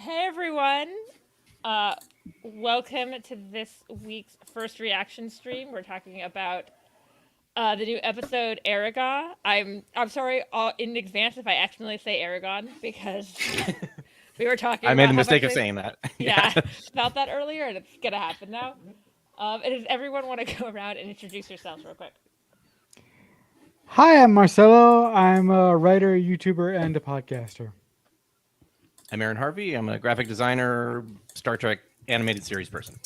Hey everyone! Welcome to this week's first reaction stream. We're talking about the new episode Erigah. I'm sorry in advance if I accidentally say Aragon because we were talking I made about the how mistake much of saying that. yeah about that earlier, and it's gonna happen now. And does everyone want to go around and introduce yourselves real quick? Hi, I'm Marcelo. I'm a writer, YouTuber, and a podcaster. I'm Aaron Harvey. I'm a graphic designer, Star Trek animated series person.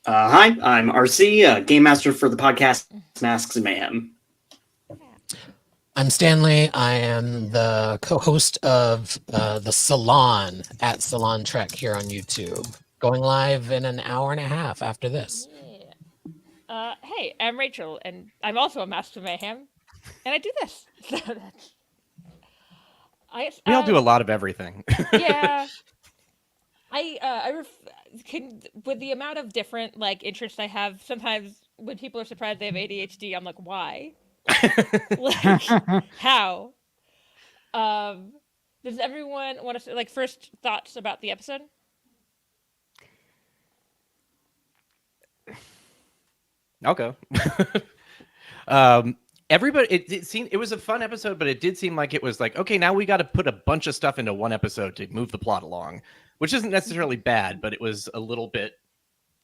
Hi, I'm RC, game master for the podcast Masks and Mayhem. I'm Stanley. I am the co-host of the Salon at Salon Trek here on YouTube, going live in an hour and a half after this. Yeah. Hey, I'm Rachel, and I'm also a master of mayhem, and I do this. So that's... We all do a lot of everything. Yeah. With the amount of different like interests I have, sometimes when people are surprised they have ADHD, I'm like, why? Like, how? Does everyone want to like first thoughts about the episode? I'll go. Everybody, it seemed it was a fun episode, but it did seem like it was like, okay, now we got to put a bunch of stuff into one episode to move the plot along, which isn't necessarily bad, but it was a little bit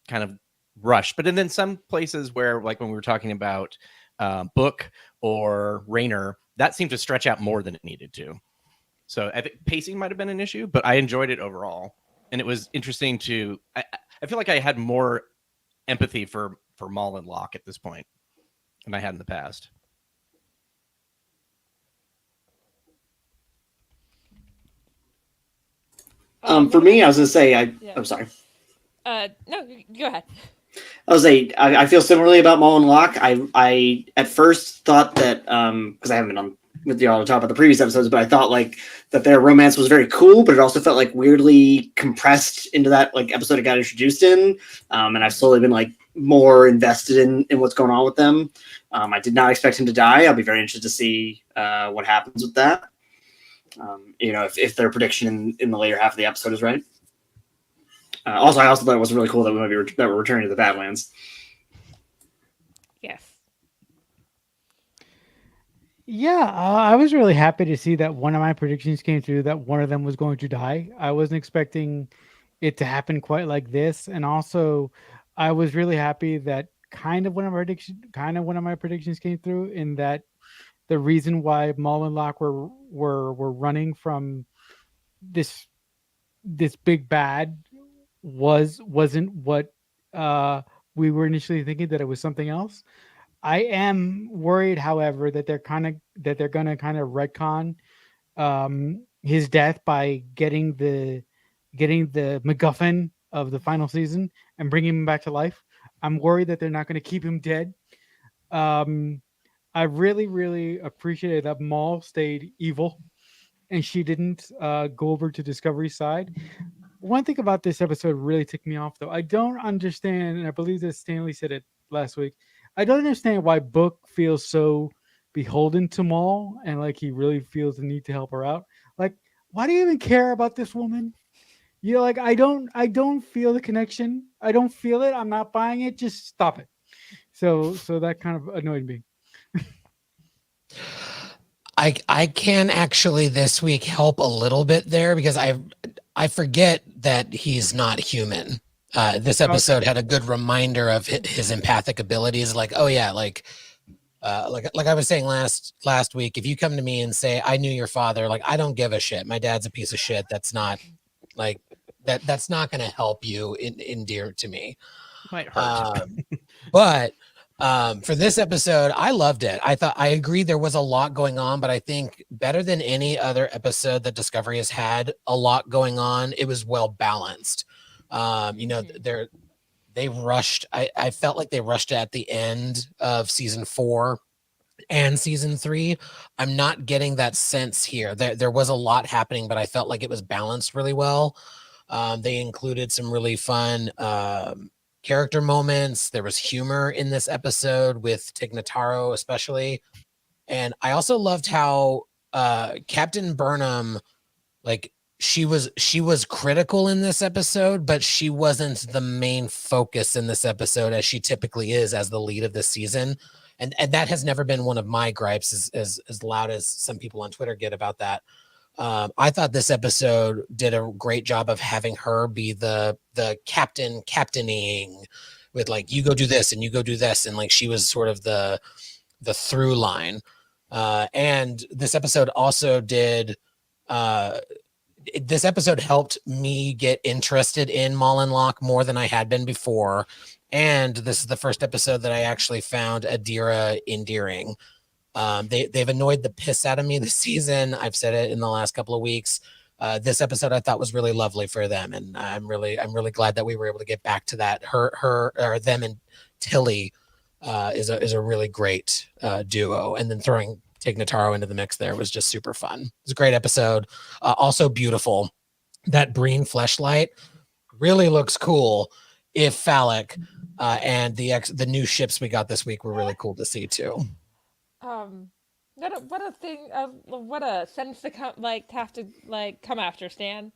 kind of rushed. But and then some places where, like when we were talking about Book or Reno, that seemed to stretch out more than it needed to. So I think pacing might have been an issue, but I enjoyed it overall, and it was interesting to. I feel like I had more empathy for Moll and L'ak at this point than I had in the past. For me, I was gonna say, I'm sorry. No, go ahead. I was I feel similarly about Moll and L'ak. I at first thought that because I haven't been on with y'all to talk about the previous episodes, but I thought like that their romance was very cool, but it also felt like weirdly compressed into that like episode it got introduced in. And I've slowly been like more invested in what's going on with them. I did not expect him to die. I'll be very interested to see what happens with that. If their prediction in the later half of the episode is right. Also, I also thought it was really cool that we're returning to the Badlands. Yes. Yeah, I was really happy to see that one of my predictions came through, that one of them was going to die. I wasn't expecting it to happen quite like this. And also, I was really happy that kind of one of my predictions came through, in that the reason why Moll and L'ak were running from this big bad wasn't what we were initially thinking, that it was something else. I am worried, however, that they're gonna kind of retcon his death by getting the MacGuffin of the final season and bringing him back to life. I'm worried that they're not going to keep him dead. I really appreciated that Moll stayed evil and she didn't go over to Discovery's side. One thing about this episode really ticked me off, though. I don't understand, and I believe that Stanley said it last week, I don't understand why Book feels so beholden to Moll and like he really feels the need to help her out. Like, why do you even care about this woman? You're like, I don't feel the connection. I don't feel it. I'm not buying it. Just stop it. So that kind of annoyed me. I can actually this week help a little bit there, because I forget that he's not human. This episode had a good reminder of his empathic abilities. Like, oh yeah, like I was saying last week, if you come to me and say, I knew your father, like, I don't give a shit. My dad's a piece of shit. That's not like that's not going to help you endear to me. Might hurt. But for this episode, I loved it. I agree there was a lot going on, but I think better than any other episode that Discovery has had a lot going on, it was well balanced. They rushed. I felt like they rushed at the end of season 4 and season 3. I'm not getting that sense here. There was a lot happening, but I felt like it was balanced really well. They included some really fun character moments. There was humor in this episode with Tig Notaro especially. And I also loved how Captain Burnham Like she was critical in this episode, but she wasn't the main focus in this episode as she typically is as the lead of the season. And that has never been one of my gripes, as loud as some people on Twitter get about that. I thought this episode did a great job of having her be the captaining with like, you go do this and you go do this. And like, she was sort of the through line. And this episode also this episode helped me get interested in Moll and L'ak more than I had been before. And this is the first episode that I actually found Adira endearing. They've annoyed the piss out of me this season. I've said it in the last couple of weeks. This episode I thought was really lovely for them, and I'm really glad that we were able to get back to that. Them and Tilly is a really great duo, and then throwing Tig Notaro into the mix there was just super fun. It was a great episode. Also beautiful. That Breen fleshlight really looks cool, if phallic. And the new ships we got this week were really cool to see too. What a thing! What a sentence to have to come after, Stan.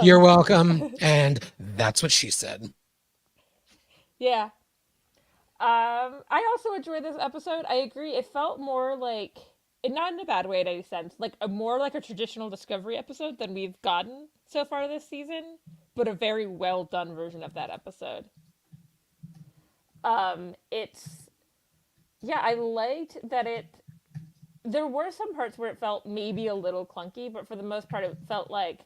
You're welcome. And that's what she said. Yeah. I also enjoyed this episode. I agree. It felt more like, and not in a bad way in any sense, like more like a traditional Discovery episode than we've gotten so far this season, but a very well done version of that episode. I liked that there were some parts where it felt maybe a little clunky, but for the most part it felt like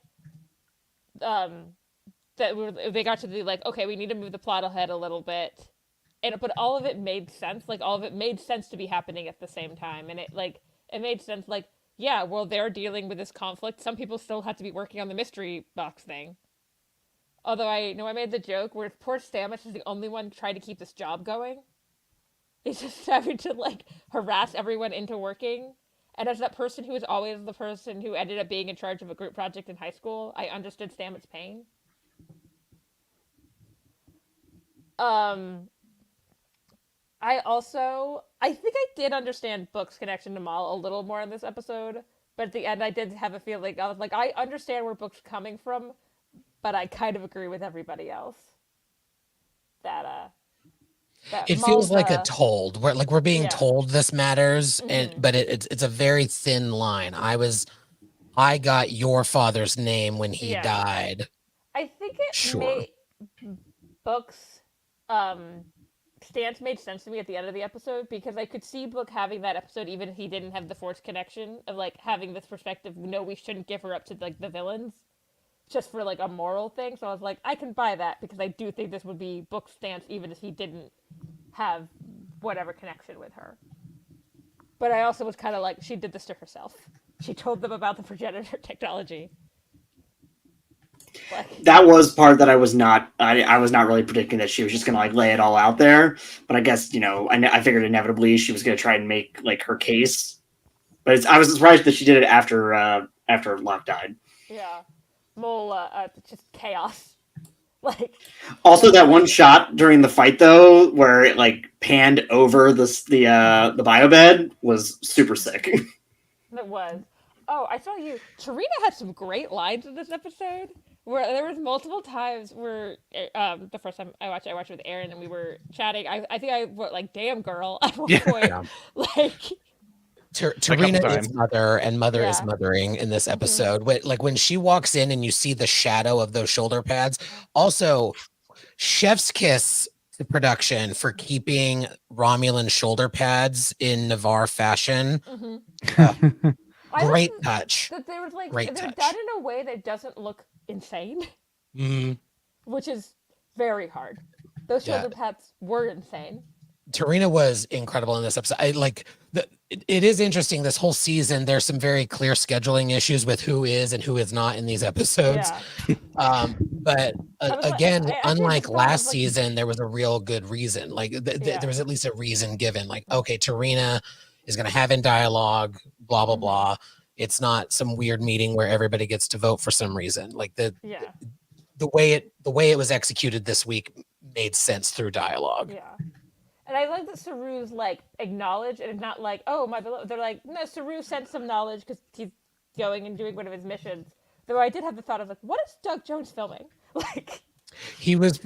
they got to be like, okay, we need to move the plot ahead a little bit. But all of it made sense. Like, all of it made sense to be happening at the same time. And it made sense, like, yeah, well, they're dealing with this conflict. Some people still have to be working on the mystery box thing. Although I know I made the joke where poor Stamets is the only one trying to keep this job going. He's just having to, like, harass everyone into working. And as that person who was always the person who ended up being in charge of a group project in high school, I understood Stamets' pain. I think I did understand Book's connection to Moll a little more in this episode, but at the end I did have a feeling, I was like, I understand where Book's coming from, but I kind of agree with everybody else. That it feels like a told. We're being told this matters, but it's a very thin line. I got your father's name when he died. I think it made Book's stance made sense to me at the end of the episode, because I could see Book having that episode even if he didn't have the Force connection of like having this perspective, no, we shouldn't give her up to like the villains just for like a moral thing. So I was like, I can buy that, because I do think this would be Book's stance even if he didn't have whatever connection with her. But I also was kind of like, she did this to herself. She told them about the progenitor technology. That was part that I was not really predicting, that she was just gonna like lay it all out there. But I guess, I figured inevitably she was gonna try and make like her case. But I was surprised that she did it after Locke died. Yeah, Moll, just chaos. Like, also that one shot during the fight though, where it like panned over the biobed, was super sick. It was. Oh, I saw you. Tarina had some great lines in this episode. Where there was multiple times where the first time I watched it with Aaron and we were chatting. I think I wrote like "damn girl" at one point. Yeah. Like, Tarina is mother, and mother is mothering in this episode. When she walks in and you see the shadow of those shoulder pads. Also, chef's kiss to production for keeping Romulan shoulder pads in Navarre fashion. Great touch. That they were like, they're done in a way that doesn't look insane, which is very hard. Those shoulder pads were insane. Tarina was incredible in this episode. It is interesting. This whole season, there's some very clear scheduling issues with who is and who is not in these episodes. Yeah. But again, unlike last season, there was a real good reason. There was at least a reason given. Like, okay, Tarina is going to have in dialogue, blah, blah, blah. It's not some weird meeting where everybody gets to vote for some reason. Like the way it was executed this week made sense through dialogue. Yeah. And I like that Saru's like acknowledged, and it's not like, oh, my beloved. They're like, no, Saru sent some knowledge because he's going and doing one of his missions. Though I did have the thought of like, what is Doug Jones filming? Like, He was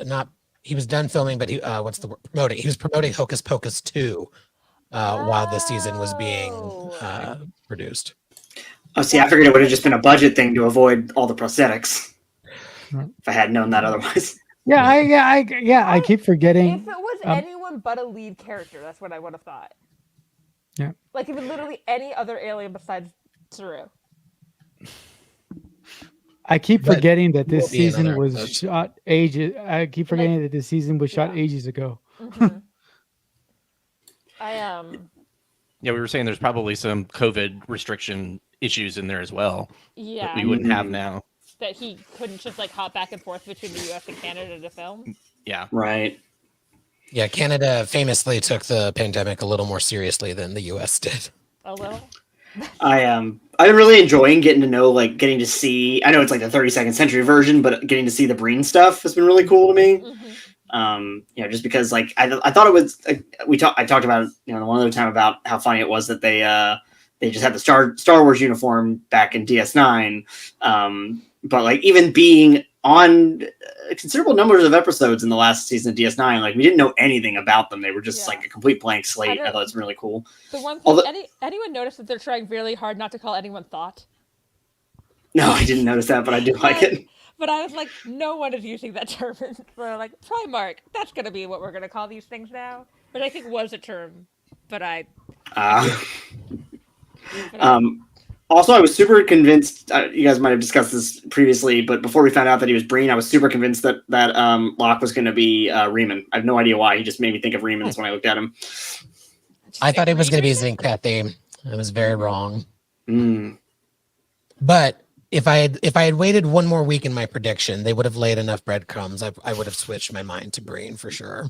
not he was done filming, but he what's the word? Promoting. He was promoting Hocus Pocus 2 while the season was being produced. Oh, see, I figured it would have just been a budget thing to avoid all the prosthetics. If I had known that otherwise. I keep forgetting. if it was anyone but a lead character, that's what I would have thought. Yeah. Like if it literally any other alien besides Saru. I keep forgetting that this will be another season was episode. shot ages. I keep forgetting that this season was shot Yeah. ages ago. Mm-hmm. Yeah, we were saying there's probably some COVID restriction issues in there as well Yeah. that we wouldn't have now. That he couldn't just like hop back and forth between the U.S. and Canada to film. Yeah. Right. Yeah, Canada famously took the pandemic a little more seriously than the US did. A little. I'm really enjoying getting to see. I know it's like the 32nd century version, but getting to see the Breen stuff has been really cool to me. Mm-hmm. Just because like I thought it was I talked about one other time about how funny it was that they just had the Star Wars uniform back in DS9, but like even being on considerable numbers of episodes in the last season of DS9, like we didn't know anything about them. They were just like a complete blank slate. I thought it's really cool. The one thing, anyone notice that they're trying really hard not to call anyone Thought? No, I didn't notice that, but I do like it. But I was like, no one is using that term. They're like, Primarch, that's going to be what we're going to call these things now. Which I think was a term, but Also, I was super convinced. You guys might have discussed this previously, but before we found out that he was Breen, I was super convinced that Locke was going to be Riemann. I have no idea why. He just made me think of Riemanns when I looked at him. I thought it was going to be Zincathi. I was very wrong. Mm. But if I had waited one more week in my prediction, they would have laid enough breadcrumbs. I would have switched my mind to Breen for sure.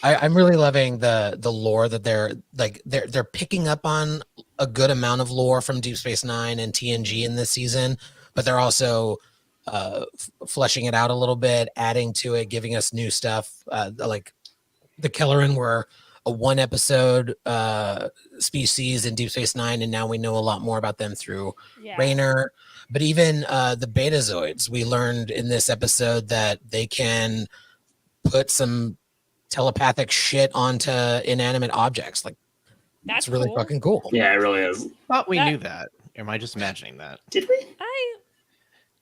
I'm really loving the lore that they're picking up on a good amount of lore from Deep Space Nine and TNG in this season, but they're also fleshing it out a little bit, adding to it, giving us new stuff. Like the Kelleran were a one episode species in Deep Space Nine, and now we know a lot more about them through Reno. But even the Betazoids, we learned in this episode that they can put some telepathic shit onto inanimate objects. Like that's really fucking cool. Yeah, it really is. I thought we knew that. Or am I just imagining that? Did we?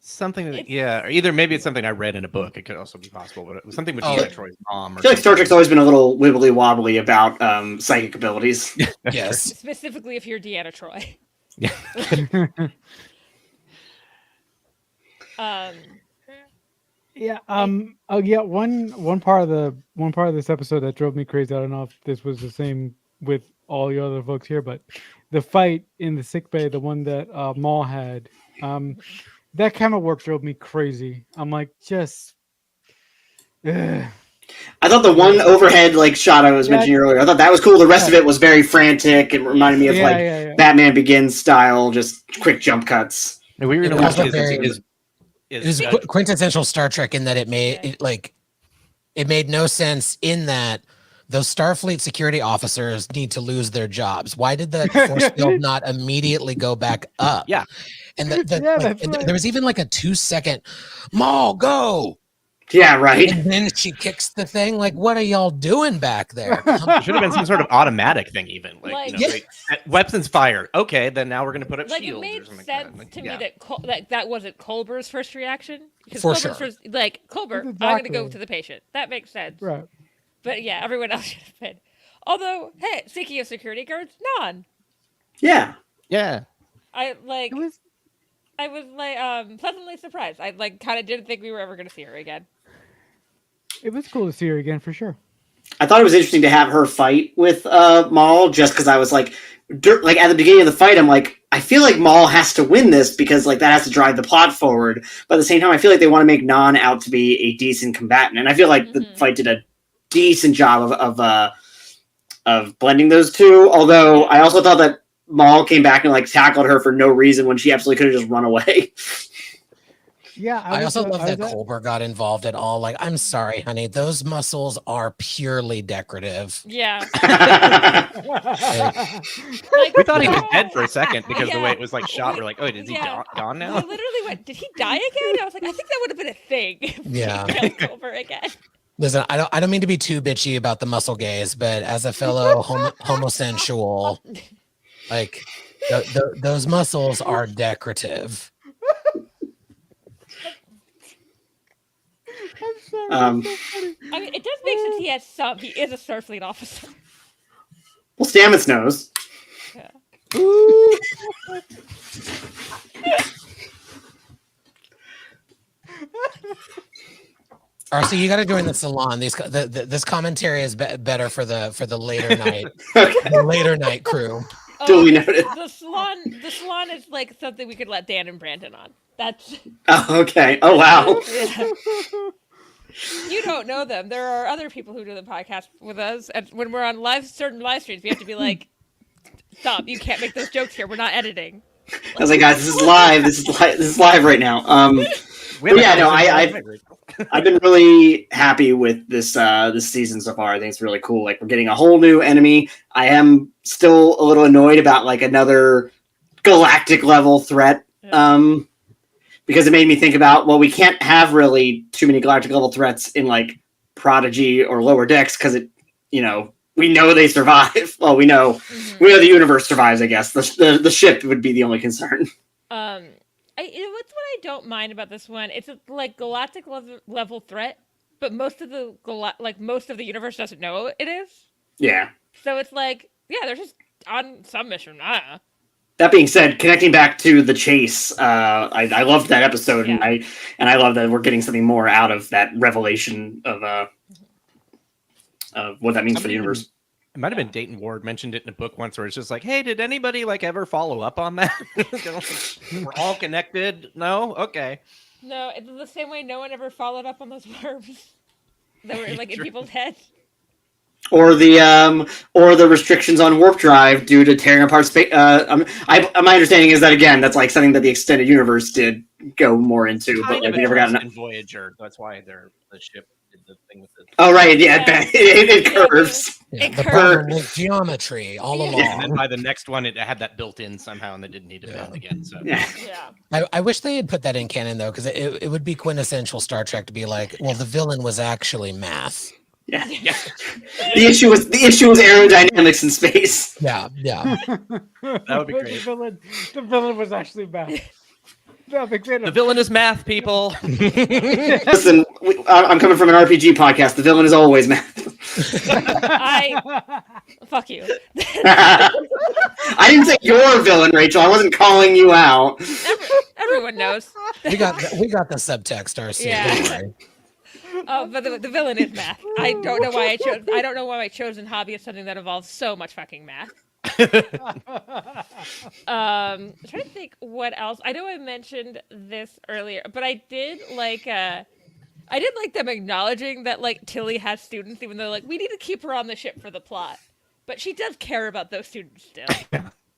Something that, or either maybe it's something I read in a book. It could also be possible, but it was something with Deanna Troy's mom. I feel like Star Trek's always been a little wibbly wobbly about psychic abilities. Yes. Specifically if you're Deanna Troy. Yeah. One part of this episode that drove me crazy. I don't know if this was the same with all your other folks here, but the fight in the sickbay, the one that Moll had, that camera work drove me crazy. I'm like, I thought the one overhead shot I was mentioning earlier, I thought that was cool. The rest of it was very frantic and reminded me of Batman Begins style, just quick jump cuts. And we were going to watch his it was quintessential Star Trek in that it made no sense in that those Starfleet security officers need to lose their jobs. Why did the force field not immediately go back up? Yeah. And there was even like a 2-second, Moll, go. Yeah, right. And then she kicks the thing. Like, what are y'all doing back there? It should have been some sort of automatic thing, even. Weapons fired. Okay, then now we're going to put up shields. It made or something sense like to that. me that wasn't Culber's first reaction. Because For Culber's sure. Culber, I'm going to go to the patient. That makes sense. right. But yeah, everyone else should have been. Although, hey, speaking of security guards, none. Yeah. Yeah. I was pleasantly surprised. I kind of didn't think we were ever going to see her again. It was cool to see her again for sure. I thought it was interesting to have her fight with Moll, just because I was like at the beginning of the fight, I'm like, I feel like Moll has to win this because that has to drive the plot forward. But at the same time, I feel like they want to make Non out to be a decent combatant, and I feel like the fight did a decent job of blending those two. Although I also thought that Moll came back and tackled her for no reason when she absolutely could have just run away. Yeah, I also love that was- Colbert got involved at all. Like, I'm sorry, honey, those muscles are purely decorative. Yeah. We thought he was no. dead for a second because the way Yeah. it was like shot. We're like, oh, is he Yeah. gone We now? literally went, did he die again? I was like, I think that would have been a thing. If Yeah. he killed Culver again. Listen, I don't mean to be too bitchy about the muscle gaze, but as a fellow homosexual, like those muscles are decorative. I'm sorry. So funny. I mean, it does make sense he has some. He is a Starfleet officer. Well, Stamets knows. Yeah. RC, you got to join the salon. This commentary is better for the later night, Okay. the later night crew. Duly noted. The salon is like something we could let Dan and Brandon on. That's Oh, okay. Oh, wow. you don't know them. There are other people who do the podcast with us, and when we're on certain live streams, we have to be like, "Stop! You can't make those jokes here. We're not editing." I was like, guys, this is live. This is live right now. We Yeah, no, haven't- I've been really happy with this season so far. I think it's really cool. Like, we're getting a whole new enemy. I am still a little annoyed about like another galactic level threat. Because it made me think about, well, we can't have really too many galactic level threats in like Prodigy or Lower Decks because we know they survive. Well, we know the universe survives. I guess the ship would be the only concern. What's what I don't mind about this one? It's a like galactic level threat, but most of the universe doesn't know it is. Yeah. So it's like, yeah, they're just on some mission. That being said, connecting back to the chase, I loved that episode, Yeah. and I love that we're getting something more out of that revelation of what that means for the universe. It might have been Dayton Ward mentioned it in a book once where it's just like, hey, did anybody like ever follow up on that? We're all connected. No? Okay. No, it's the same way no one ever followed up on those worms that were like in people's heads. Or the restrictions on warp drive due to tearing apart space. My understanding is that again, that's like something that the extended universe did go more into, but like we never got in Voyager. That's why the ship did the thing with it. Oh right, yeah, it curves. Yeah, It the curves. problem was geometry all Yeah. along. And then by the next one, it had that built in somehow, and they didn't need to Yeah. bend again. So Yeah. Yeah. I wish they had put that in canon though, because it would be quintessential Star Trek to be like, well, the villain was actually math. Yeah. yeah. The issue was aerodynamics in space. Yeah. That would be But great. The villain was actually bad. That'd be great. The villain is math, people. Listen, I'm coming from an RPG podcast. The villain is always math. Fuck you. I didn't say you're a villain, Rachel. I wasn't calling you out. Everyone knows. we got the subtext, RC. Yeah. Don't worry. Oh, but the villain is math. I don't know why I don't know why my chosen hobby is something that involves so much fucking math. I'm trying to think what else. I know I mentioned this earlier, but I did like them acknowledging that like Tilly has students, even though like we need to keep her on the ship for the plot. But she does care about those students still.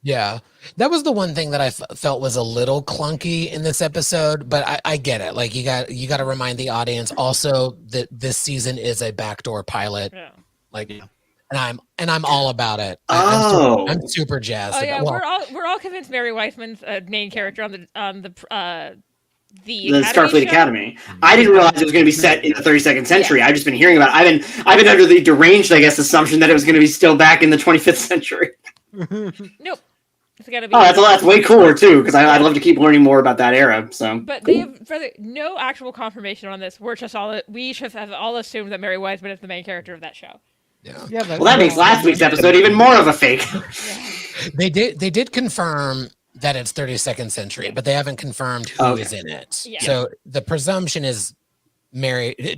Yeah, that was the one thing that I felt was a little clunky in this episode, but I get it. Like you got to remind the audience also that this season is a backdoor pilot. Yeah. Like, and I'm all about it. Oh. I'm super jazzed. Oh yeah, about, we're all convinced Mary Weissman's main character on the The Academy Starfleet show? Academy. I didn't realize it was going to be set in the 32nd century. I've just been hearing about it. I've been under the deranged, I guess, assumption that it was going to be still back in the 25th century. Nope. It's gotta be. Oh, that's way cooler too, because I'd love to keep learning more about that era. So, But they have no actual confirmation on this. We just have all assumed that Mary Wiseman is the main character of that show. yeah. Yeah, but well, that makes last week's episode even more of a fake. They did confirm that it's 32nd century, but they haven't confirmed who is in it. Yeah. So the presumption is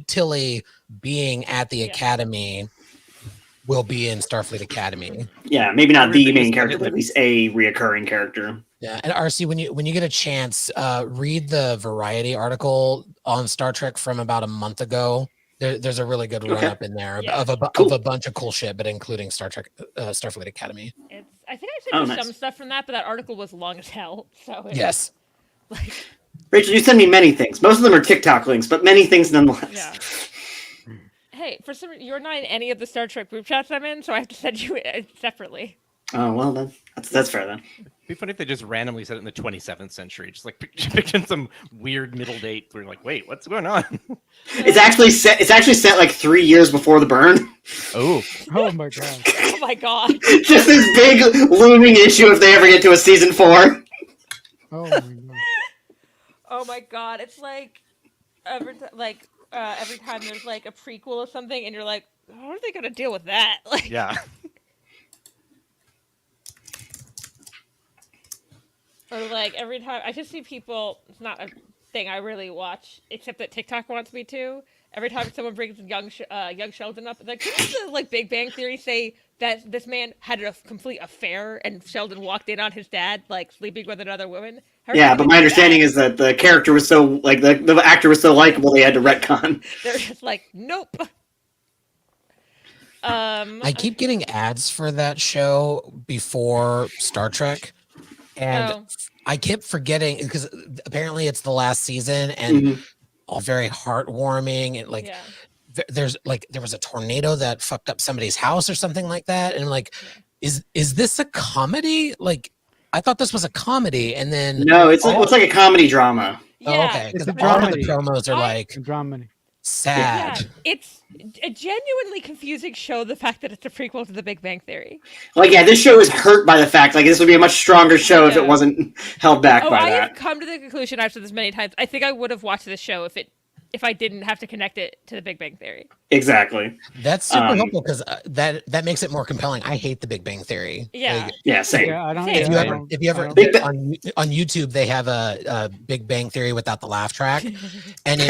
Tilly being at the Academy will be in Starfleet Academy. Yeah, maybe not the main character, but at least a reoccurring character. Yeah, and RC, when you get a chance, read the Variety article on Star Trek from about a month ago. There's a really good run up in there of a bunch of cool shit, but including Star Trek, Starfleet Academy. I think I sent you nice. some stuff from that, but that article was long as hell. So Yes. like, Rachel, you send me many things. Most of them are TikTok links, but many things nonetheless. Yeah. Hey, for some reason, you're not in any of the Star Trek group chats I'm in, so I have to send you it separately. Oh well, that's fair then. It'd be funny if they just randomly said it in the 27th century, just like picked in some weird middle date. Where you're like, wait, what's going on? It's actually set. It's actually set like 3 years before the burn. Oh, Oh my god. Oh my god. Just this big looming issue if they ever get to a season 4. Oh my god. Oh my god. It's like every time there's like a prequel of something, and you're like, how are they gonna deal with that? Like, yeah. or like every time I just see people. It's not a thing I really watch, except that TikTok wants me to. Every time someone brings young Sheldon up, like, didn't the like Big Bang Theory say that this man had a complete affair and Sheldon walked in on his dad like sleeping with another woman? Yeah, but my understanding is that the character was so like the actor was so likable they had to retcon. They're just like, nope. I keep getting ads for that show before Star Trek, and I kept forgetting because apparently it's the last season and all very heartwarming and like there was a tornado that fucked up somebody's house or something like that, and I'm like, is this a comedy? Like, I thought this was a comedy, and then No, it's like a comedy drama. Yeah. Oh, okay, It's because a all of the dramedy. promos are like Dramedy. sad. Yeah, it's a genuinely confusing show. The fact that it's a prequel to The Big Bang Theory. Like, yeah, this show is hurt by the fact like this would be a much stronger show if it wasn't held back by I that. have come to the conclusion. I've said this many times. I think I would have watched this show if I didn't have to connect it to The Big Bang Theory. Exactly. That's super helpful because that makes it more compelling. I hate The Big Bang Theory. Yeah. Like, Yeah, same. Yeah, I don't. If yeah, if you I ever, don't- if you I ever don't- on YouTube, they have a Big Bang Theory without the laugh track, and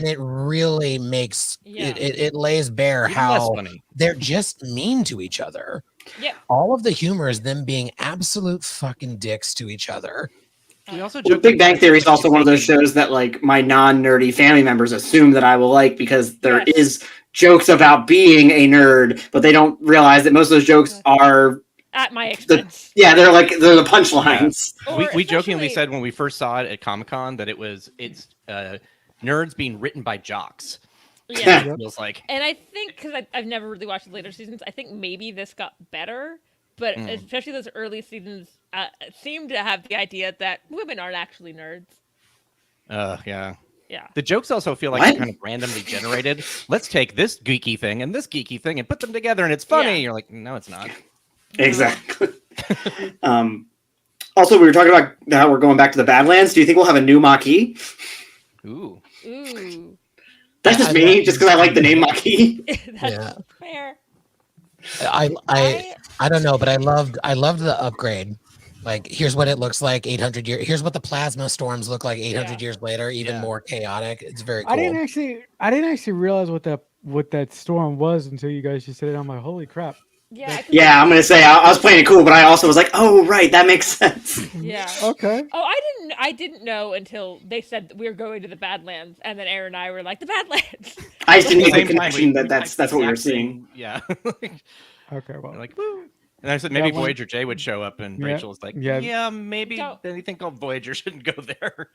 it really makes it lays bare Even less how funny. they're just mean to each other. Yep. All of the humor is them being absolute fucking dicks to each other. We also Well, joked Big Bang about Theory is she's also one of those taking- shows that like my non-nerdy family members assume that I will like because there Yes. is jokes about being a nerd, but they don't realize that most of those jokes are At my expense. they're the punchlines. Or We jokingly especially- said when we first saw it at Comic-Con that it's nerds being written by jocks. Yeah. It feels like. And I think, because I've never really watched the later seasons, I think maybe this got better. But especially those early seasons seemed to have the idea that women aren't actually nerds. Yeah. Yeah. The jokes also feel like What? they're kind of randomly generated. Let's take this geeky thing and this geeky thing and put them together and it's funny. Yeah. You're like, no, it's not. Exactly. Also, we were talking about how we're going back to the Badlands. Do you think we'll have a new Maquis? Ooh. Ooh. That's just me, just because I like the name Maquis. That's Yeah. fair. I don't know, but I loved the upgrade. Like, here's what it looks like 800 years. Here's what the plasma storms look like 800 years later, even Yeah. more chaotic. It's very cool. I didn't actually realize what that storm was until you guys just said it. I'm like, holy crap. Yeah. I could- Yeah, I'm gonna say I was playing it cool, but I also was like, oh right, that makes sense. Yeah. Okay. Oh, I didn't know until they said we were going to the Badlands, and then Aaron and I were like, the Badlands. I just didn't At the make the same time, connection that we that's typed what we were exact seeing. same- Yeah. Okay. Well. We're like, woo. And I said maybe Yeah, one- Voyager J would show up, and Yeah, Rachel was like, yeah. yeah, maybe Don't- anything called Voyager shouldn't go there.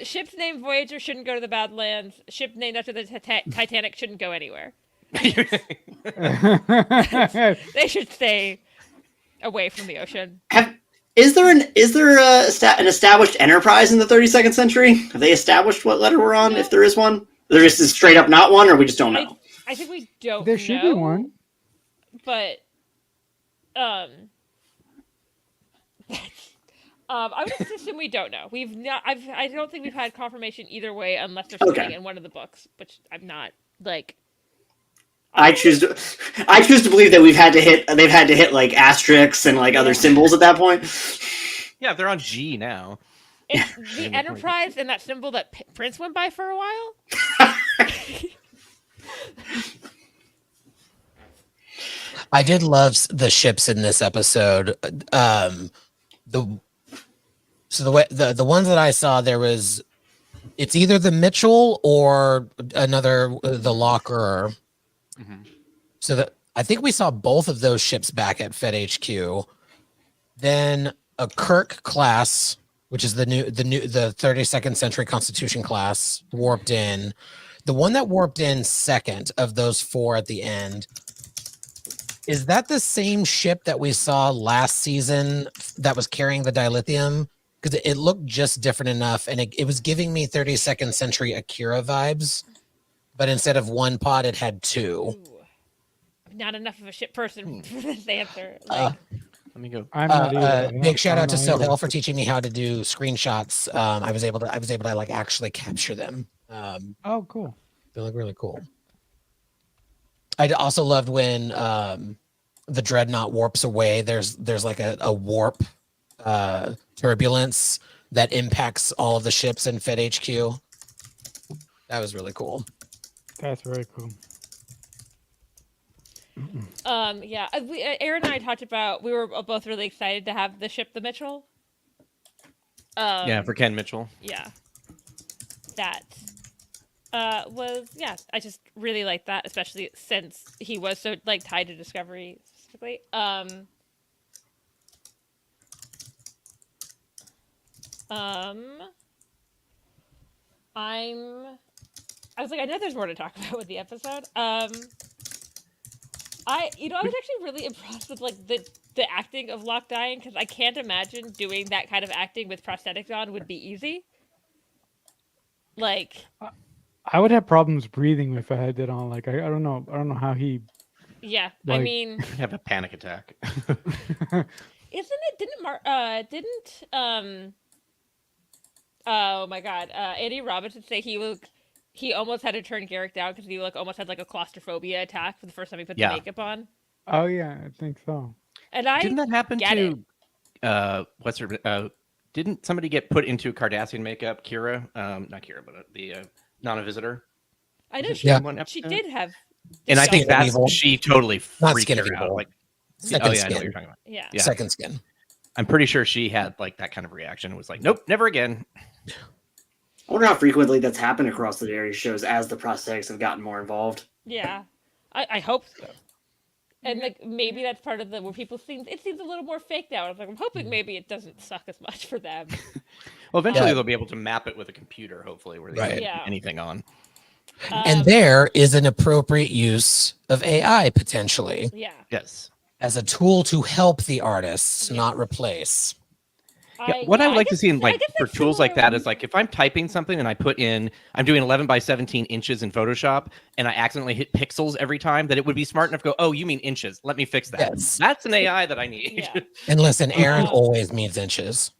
Ships named Voyager shouldn't go to the Badlands. Ship named after the Titanic shouldn't go anywhere. They should stay away from the ocean. Is there an established enterprise in the 32nd century? Have they established what letter we're on? No. If there is one, there just is straight up not one, or we just don't know. I think we don't. There should know, be one. but I would just assume we don't know. We've not. I don't think we've had confirmation either way, unless there's something Okay. in one of the books, which I'm not like. I choose to believe that they've had to hit like asterisks and like other symbols at that point. Yeah, they're on G now. It's Yeah, the good point. Enterprise and that symbol that Prince went by for a while. I did love the ships in this episode. The ones that I saw, it's either the Mitchell or another the Locker. Mhm. So I think we saw both of those ships back at Fed HQ. Then a Kirk class, which is the 32nd century Constitution class, warped in. The one that warped in second of those 4 at the end, is that the same ship that we saw last season that was carrying the dilithium? Because it looked just different enough, and it was giving me 32nd century Akira vibes, but instead of 1 pod, it had 2. Ooh. Not enough of a ship person for this answer. Like, Let me go. I'm not either. Big shout I out to don't know either. Sohail for teaching me how to do screenshots. I was able to like actually capture them. Oh, cool. They look really cool. I also loved when the dreadnought warps away. There's like a warp turbulence that impacts all of the ships in Fed HQ. That was really cool. That's very cool. yeah, Aaron and I talked about, we were both really excited to have the ship, the Mitchell. Yeah, for Ken Mitchell. Yeah. That was, yeah, I just really like that, especially since he was so like tied to Discovery specifically. I was like, I know there's more to talk about with the episode. I was actually really impressed with like the acting of Locke dying, because I can't imagine doing that kind of acting with prosthetics on would be easy. Like, I would have problems breathing if I had that on. Like, I don't know how he. yeah, Like- I mean, I have a panic attack. oh my god, Andy Robinson say he almost had to turn Garrick down because he like almost had like a claustrophobia attack for the first time he put the makeup on. Oh yeah, I think so. And I Didn't that happen get to what's her didn't somebody get put into Cardassian makeup? Kira, not Kira, but the non-visitor. I know Yeah. she did have, And I Skin think of that's Evil. she totally Not freaked Skin of her out. Evil. Like, Second oh yeah, I know Skin. what you're talking about. yeah. Yeah. Second Skin. I'm pretty sure she had like that kind of reaction. It was like, nope, never again. I wonder how frequently that's happened across the various shows as the prosthetics have gotten more involved. Yeah, I hope so. And like maybe that's part of where people seems a little more fake now. I was like, I'm hoping maybe it doesn't suck as much for them. Well, eventually Yeah. they'll be able to map it with a computer, hopefully, where they Right. can Yeah. put anything on. And there is an appropriate use of AI potentially Yeah. Yes. as a tool to help the artists, not replace. Yeah, what I would like to guess- see in I like guess for that's tools like similar- that is like if I'm typing something and I put in I'm doing 11 by 17 inches in Photoshop and I accidentally hit pixels every time, that it would be smart enough to go, oh, you mean inches? Let me fix that. Yes. That's an AI that I need. Yeah. And listen, Aaron Oh. always needs inches.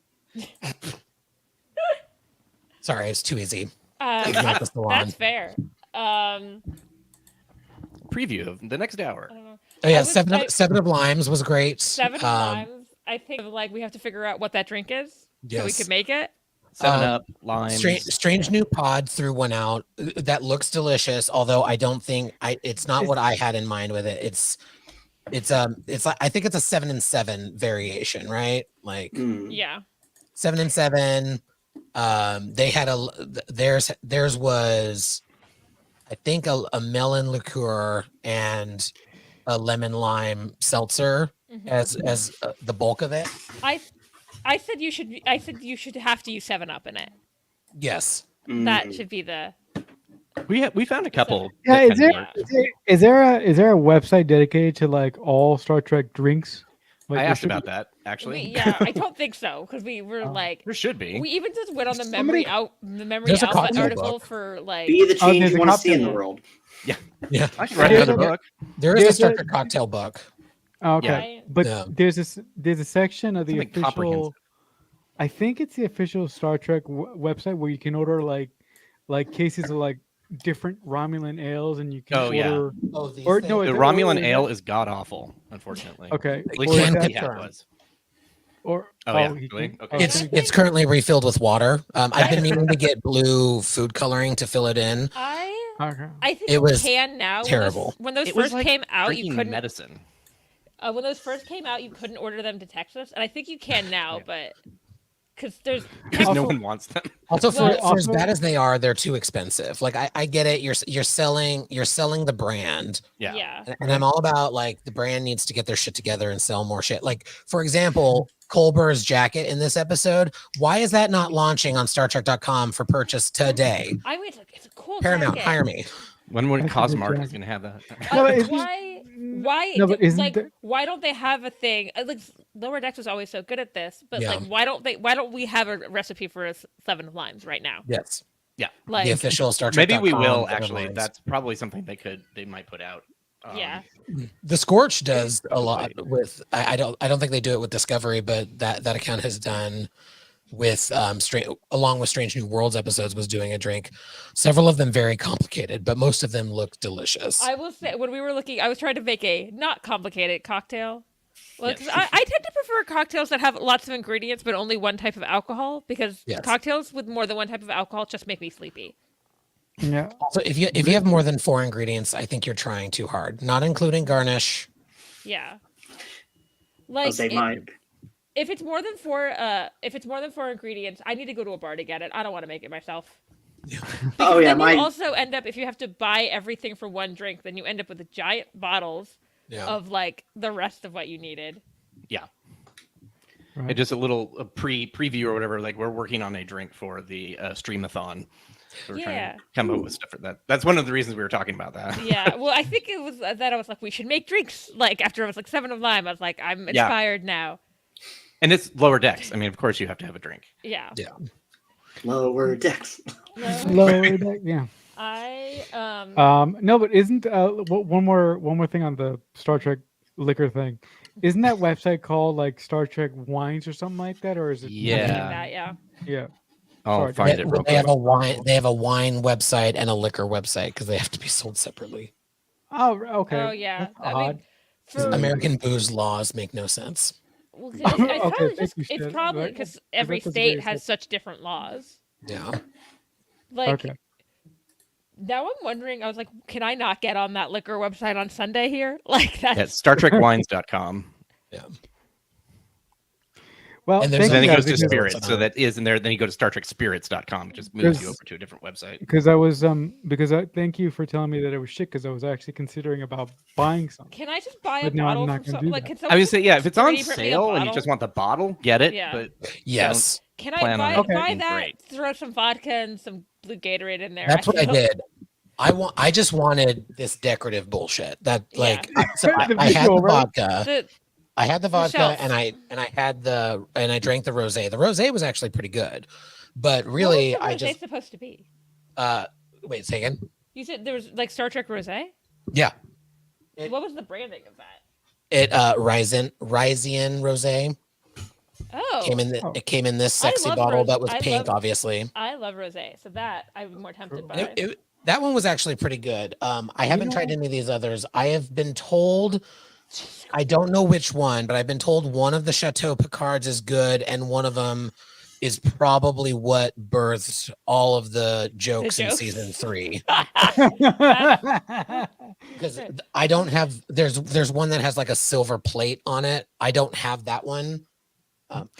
Sorry, it's too easy. Ignore the salon. That's fair. Preview of the next hour. I don't know. Oh yeah, I would- seven of limes was great. Seven times. I think like we have to figure out what that drink is so we Yes. could make it. 7-Up, limes. Strange new pod threw one out that looks delicious. Although I don't think it's not what I had in mind with it. It's like I think it's a 7 and 7 variation, right? Like Mm. Yeah. 7 and 7. They had theirs was I think a melon liqueur and a lemon lime seltzer Mhm. as the bulk of it. I said you should have to use 7-Up in it. Yes. That Mm. should be the We found a couple. Yeah, that is kinda there, worked. is there a website dedicated to like all Star Trek drinks? Like, I there asked should about be- that actually. yeah. I don't think so because we were Oh. like There should be. we even just went on the Somebody- memory There's a alpha cocktail article book. for like Be the change there's you a want to see in the cocktail. world. Yeah. I could write There's another a- book. There is a There's Star a- Trek cocktail book. Oh, okay, Yeah. but Yeah. there's a section of the Something official. comprehensive. I think it's the official Star Trek website where you can order like cases of like different Romulan ales, and you can Oh, yeah. order. Oh, these Or things. no, The is that- Romulan is ale that- is god awful, unfortunately. Okay, At least or is can what that- we had confirm. was. or Oh, yeah, you really? can- Okay. It's I it's think- currently refilled with water. I've been meaning to get blue food coloring to fill it in. okay. I think It you was can now. terrible. When those It was first like came out, you drinking couldn't. medicine. When those first came out, you couldn't order them to Texas, and I think you can now. Yeah. But because there's Because no Also- one wants them. Also, Well, for as also- bad as they are, they're too expensive. Like I get it. You're selling the brand, yeah. and I'm all about like the brand needs to get their shit together and sell more shit. Like for example, Colbert's jacket in this episode. Why is that not launching on StarTrek.com for purchase today? I mean, it's a cool Paramount, jacket. hire me. When would That's a Cosmark good is going to have that? No, but it's- why? No, but isn't like there- why don't they have a thing? Like Lower Decks was always so good at this, but Yeah. like why don't we have a recipe for a Seven of Limes right now? Yes, Like the official StarTrek. Maybe we will actually. That's probably something they might put out. Yeah. The Scorch does a lot with. I don't think they do it with Discovery, but that account has done with along with Strange New Worlds episodes was doing a drink. Several of them very complicated, but most of them look delicious. I will say when we were looking, I was trying to make a not complicated cocktail. Well, 'cause I tend to prefer cocktails that have lots of ingredients but only one type of alcohol because Yes. cocktails with more than one type of alcohol just make me sleepy. Yeah. So if you have more than 4 ingredients, I think you're trying too hard. Not including garnish. Yeah. I'll Like say mine. if it's more than four ingredients, I need to go to a bar to get it. I don't want to make it myself. Oh yeah, Then you mine. also end up if you have to buy everything for one drink, then you end up with the giant bottles Yeah. of like the rest of what you needed. Yeah. Right. And just a little preview or whatever. Like we're working on a drink for the streamathon. So we're trying Yeah. to come up with stuff for that. That's one of the reasons we were talking about that. Yeah, well, I think it was that I was like, we should make drinks. Like after I was like Seven of Lime, I was like, I'm Yeah. inspired now. And it's Lower Decks. I mean, of course you have to have a drink. Yeah. Yeah. Lower Decks. Lower deck, yeah. I No, but isn't one more thing on the Star Trek liquor thing? Isn't that website called like Star Trek Wines or something like that, or is it? Yeah. that, yeah. Yeah. I'll Sorry, find They, it real they have quick. a wine. They have a wine website and a liquor website because they have to be sold separately. Oh, okay. Oh yeah. That's odd. For, American booze laws make no sense. well, it's Okay, probably thank just you, it's Shed. probably Right. because 'Cause every that was state very has such different laws. Yeah. Like Okay. now, I'm wondering. I was like, can I not get on that liquor website on Sunday here? Like that's At StarTrekWines.com. Yeah. Well, And there's thank Then you it guys, goes to because- Spirits. So that is in there. Then you go to StarTrekSpirits.com. It just moves you Because- over to a different website. Because I was because I thank you for telling me that it was shit because I was actually considering about buying some. Can I just buy a But no, I'm bottle not from gonna some? do Like, that. can I someone would say, yeah, if it's on 3D print me a sale and you bottle? just want the bottle, get it. Yeah. But Yes. Can I plan on buy, it buy being that? great. Throw some vodka and some blue Gatorade in there. That's what I feel- did. I just wanted this decorative bullshit. That like Yeah. so I The had the visual, right? vodka. The, I had the vodka shelf. and I drank the rosé. The rosé was actually pretty good. But what really was the I rosé just supposed to be? wait, say again. You said there was like Star Trek rosé. Yeah. What was the branding of that? It Ryzen rosé Oh, it came in this I sexy love bottle rose- that was I pink, love- obviously. I love rosé, so that I'm more tempted by. And that one was actually pretty good. I haven't tried any of these others. I have been told, I don't know which one, but I've been told one of the Chateau Picards is good, and one of them is probably what birthed all of the jokes in jokes? season 3. yeah, Because Okay. I don't have. There's one that has like a silver plate on it. I don't have that one.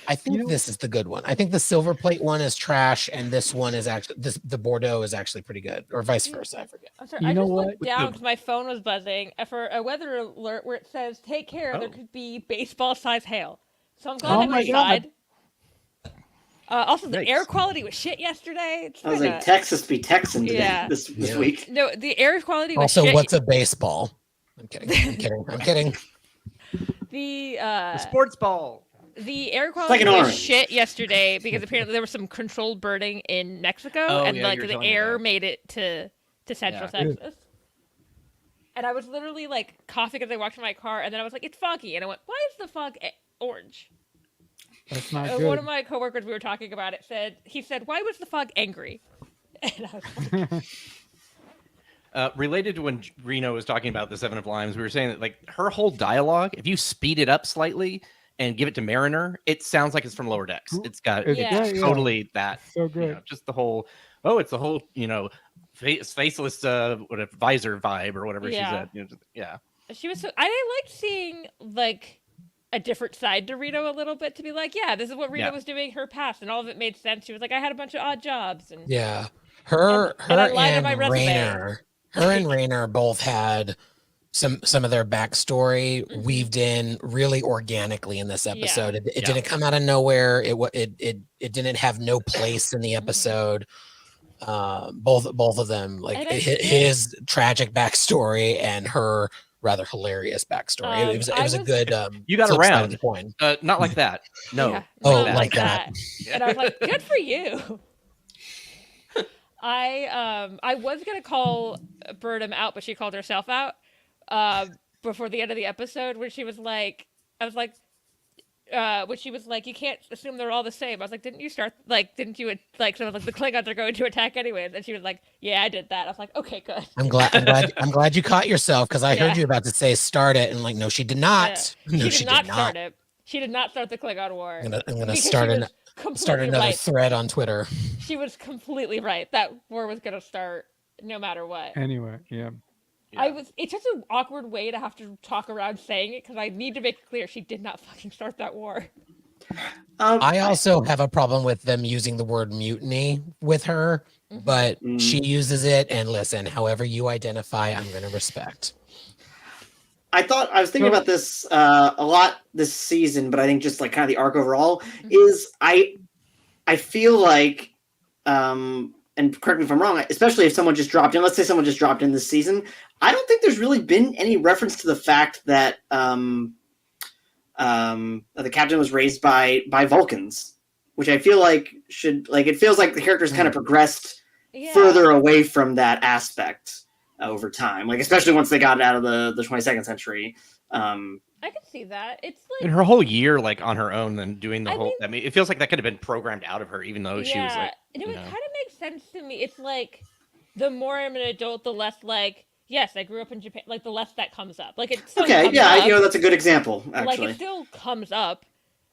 I think You know- this is the good one. I think the silver plate one is trash, and this one is actually the Bordeaux is actually pretty good, or vice versa. I forget. I'm sorry, You I know just what? looked down because my phone was buzzing for a weather alert where it says, "Take care, there Oh. could be baseball-sized hail." So I'm glad Oh I'm my inside. Also, the Yikes. air quality was shit yesterday. It's I was kinda- like, Texas be Texan today, Yeah. this Yeah. week. no, the air quality was Also, shit. what's a baseball? I'm kidding. I'm kidding. I'm kidding. the the sports ball. The air like quality an was orange. shit yesterday because apparently there was some controlled birding in Mexico, Oh, and yeah, like you were the telling me air that. made it to Central Yeah. Texas. And I was literally like coughing as I walked to my car, and then I was like, "It's foggy," and I went, "Why is the fog orange?" that's not One good. of my coworkers, we were talking about it, he said, "Why was the fog angry?" And I was like, Related to when Reno was talking about the Seven of Limes, we were saying that like her whole dialogue, if you speed it up slightly and give it to Mariner, it sounds like it's from Lower Decks. It's got It's Yeah. great, totally that. So You good. know, just the whole it's the whole faceless whatever visor vibe or whatever Yeah. she said. You know, yeah. she was so. I liked seeing like a different side to Reno a little bit, to be like, yeah, this is what Reno Yeah. was doing her past, and all of it made sense. She was like, I had a bunch of odd jobs, and Yeah. Her and I her lied on my and resume. Rayner both had some of their backstory weaved in really organically in this episode. It Yeah. didn't come out of nowhere. It didn't have no place in the episode. Both of them, like And I his tragic backstory and her rather hilarious backstory. It was a good You got flip side of around. the coin. Not like that. No. Yeah, Oh, not like that. And I was like, good for you. I was gonna call Burnham out, but she called herself out before the end of the episode, when she was like, I was like, when she was like, you can't assume they're all the same. I was like, didn't you someone like the Klingons are going to attack anyways? And she was like, yeah, I did that. I was like, okay, good. I'm glad you caught yourself, because I heard you about to say start it, and like, no, she did not. Yeah. No, She did not start it. She did not start the Klingon War. I'm gonna because start she was completely another right. thread on Twitter. She was completely right. That war was gonna start no matter what. Anyway, yeah. It's such an awkward way to have to talk around saying it, because I need to make it clear she did not fucking start that war. I also have a problem with them using the word mutiny with her, but she uses it, and listen, however you identify, I'm going to respect. I was thinking about this a lot this season, but I think just like kind of the arc overall is I feel like, and correct me if I'm wrong, especially if someone just dropped in, let's say someone just dropped in this season, I don't think there's really been any reference to the fact that the captain was raised by Vulcans, which I feel like it feels like the characters kind of progressed further away from that aspect over time, like especially once they got out of the 22nd century. I could see that. It's like, And her whole year, like on her own, and doing the whole. I mean, it feels like that could have been programmed out of her, even though she was like. it kind of makes sense to me. It's like, the more I'm an adult, the less like, yes, I grew up in Japan. Like, the less that comes up. Like, it still comes up. That's a good example. Actually, like, it still comes up.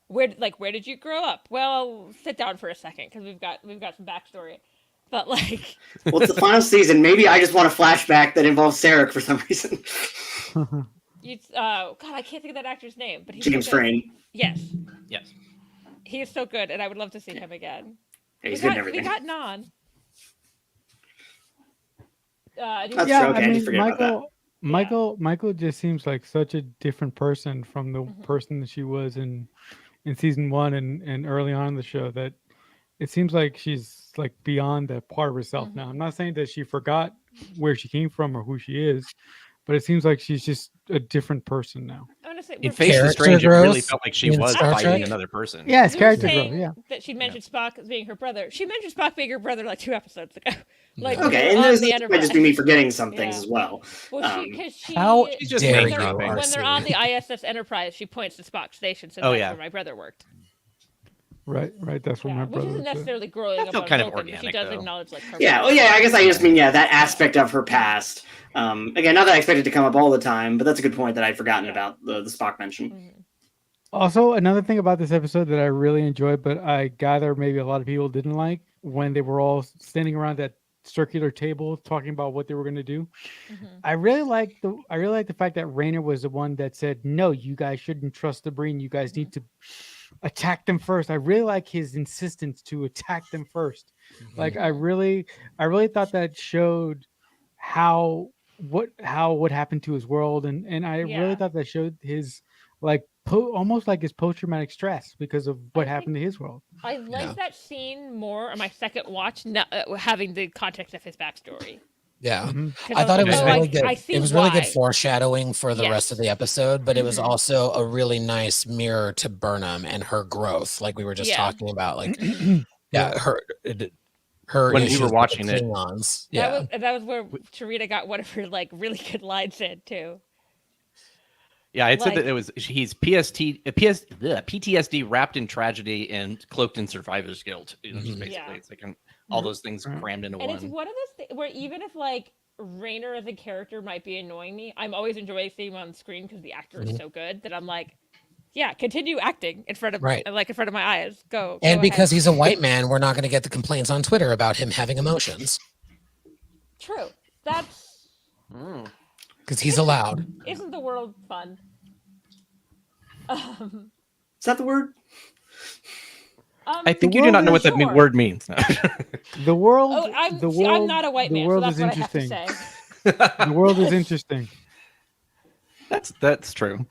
Where did you grow up? Well, sit down for a second, because we've got some backstory. But like, well, it's the final season. Maybe I just want a flashback that involves Sarek for some reason. God, I can't think of that actor's name, but he's James so good. Frayne. Yes, He is so good, and I would love to see him again. Yeah, he's good in everything. We got Non. That's Yeah, true. Okay, I I mean, just forget about that. Michael just seems like such a different person from the person that she was in season 1 and early on in the show, that it seems like she's like beyond that part of herself now. I'm not saying that she forgot where she came from or who she is, but it seems like she's just a different person now. Honestly, in Face the Strange, it really felt like she was Star fighting Trek? another person. Yes, we were character growth. saying Yeah. that she mentioned Spock as being her brother. She mentioned Spock being her brother like 2 episodes ago. Like, Okay, when and they're on this the might Enterprise. just be me forgetting some things as well. Well, because she How She's just dare name you, dropping. when they're on the RC. ISS Enterprise, she points to Spock Station, so Oh, that's yeah. where my brother worked. Right. That's what my Which brother isn't would say. necessarily growing That up felt on kind of Vulcan, but she organic, does though. acknowledge like her Yeah, brother. I guess I just mean that aspect of her past. Again, not that I expect it to come up all the time, but that's a good point that I'd forgotten about the Spock mention. Also, another thing about this episode that I really enjoyed, but I gather maybe a lot of people didn't like, when they were all standing around that circular table talking about what they were going to do. I really like the fact that Rayner was the one that said, "No, you guys shouldn't trust the Breen. You guys need to attack them first." I really like his insistence to attack them first. Like, I really thought that showed what happened to his world, and I really thought that showed his like almost like his post-traumatic stress because of what happened to his world. I like that scene more on my second watch, having the context of his backstory. Yeah, 'Cause I thought it was like, really I good. see It was really good why. foreshadowing for the rest of the episode, but it was also a really nice mirror to Burnham and her growth, like we were just talking about. Like, her When we issues were with watching the it. Klingons. That was where Tarita got one of her like really good lines in too. Yeah, it said Like- that he's PTSD wrapped in tragedy and cloaked in survivor's guilt. You know, just basically, it's like all those things crammed into And one. it's one of those things where even if like Rayner as a character might be annoying me, I'm always enjoying seeing him on screen because the actor is so good that I'm like, yeah, continue acting in front of in front of my eyes. Go. And go because ahead. he's a white man, we're not going to get the complaints on Twitter about him having emotions True. That's because he's allowed. isn't the world fun? Is that the word? I think The you do not know what world that Sure. word means. The world. Oh, I'm the see, world. I'm not a white the man, so world that's is what I have to interesting. say. The world is interesting. That's true.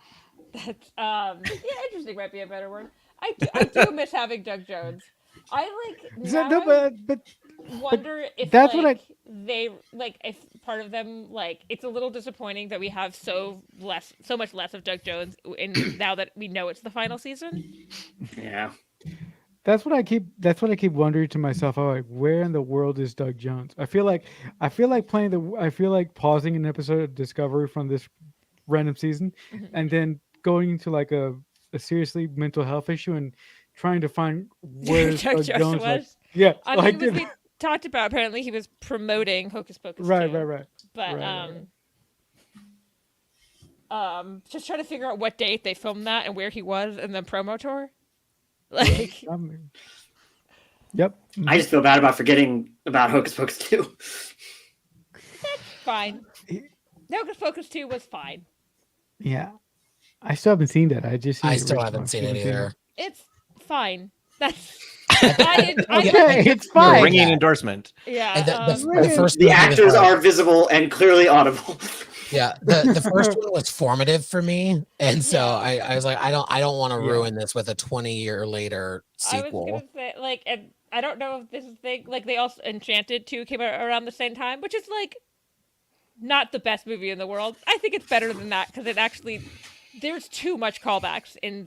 That's interesting might be a better word. I do miss having Doug Jones. I like So, now no, I but wonder if that's what like they like if part of them like it's a little disappointing that we have so much less of Doug Jones in now that we know it's the final season. Yeah. That's what I keep wondering to myself. I'm like, where in the world is Doug Jones? I feel like pausing an episode of Discovery from this random season Mhm. and then going into like a seriously mental health issue and trying to find where Doug Doug Jones Jones like was. yeah I like mean, we talked about apparently he was promoting Hocus Pocus 2. right But just trying to figure out what date they filmed that and where he was in the promo tour. Like, yep. I just feel bad about forgetting about Hocus Pocus 2. fine. Hocus Pocus 2 was fine. Yeah, I still haven't seen that. I just seen I the still original. haven't seen it either. It's fine. That's Okay, I it's fine. Ringing endorsement. yeah. And the Ring- first The movie was actors like- are visible and clearly audible. Yeah, the first one was formative for me, and so Yeah. I was like, I don't want to Yeah. ruin this with a 20-year later I was sequel. gonna say like, and I don't know if this is thing like they also Enchanted 2 came out around the same time, which is like not the best movie in the world. I think it's better than that because it actually there's too much callbacks in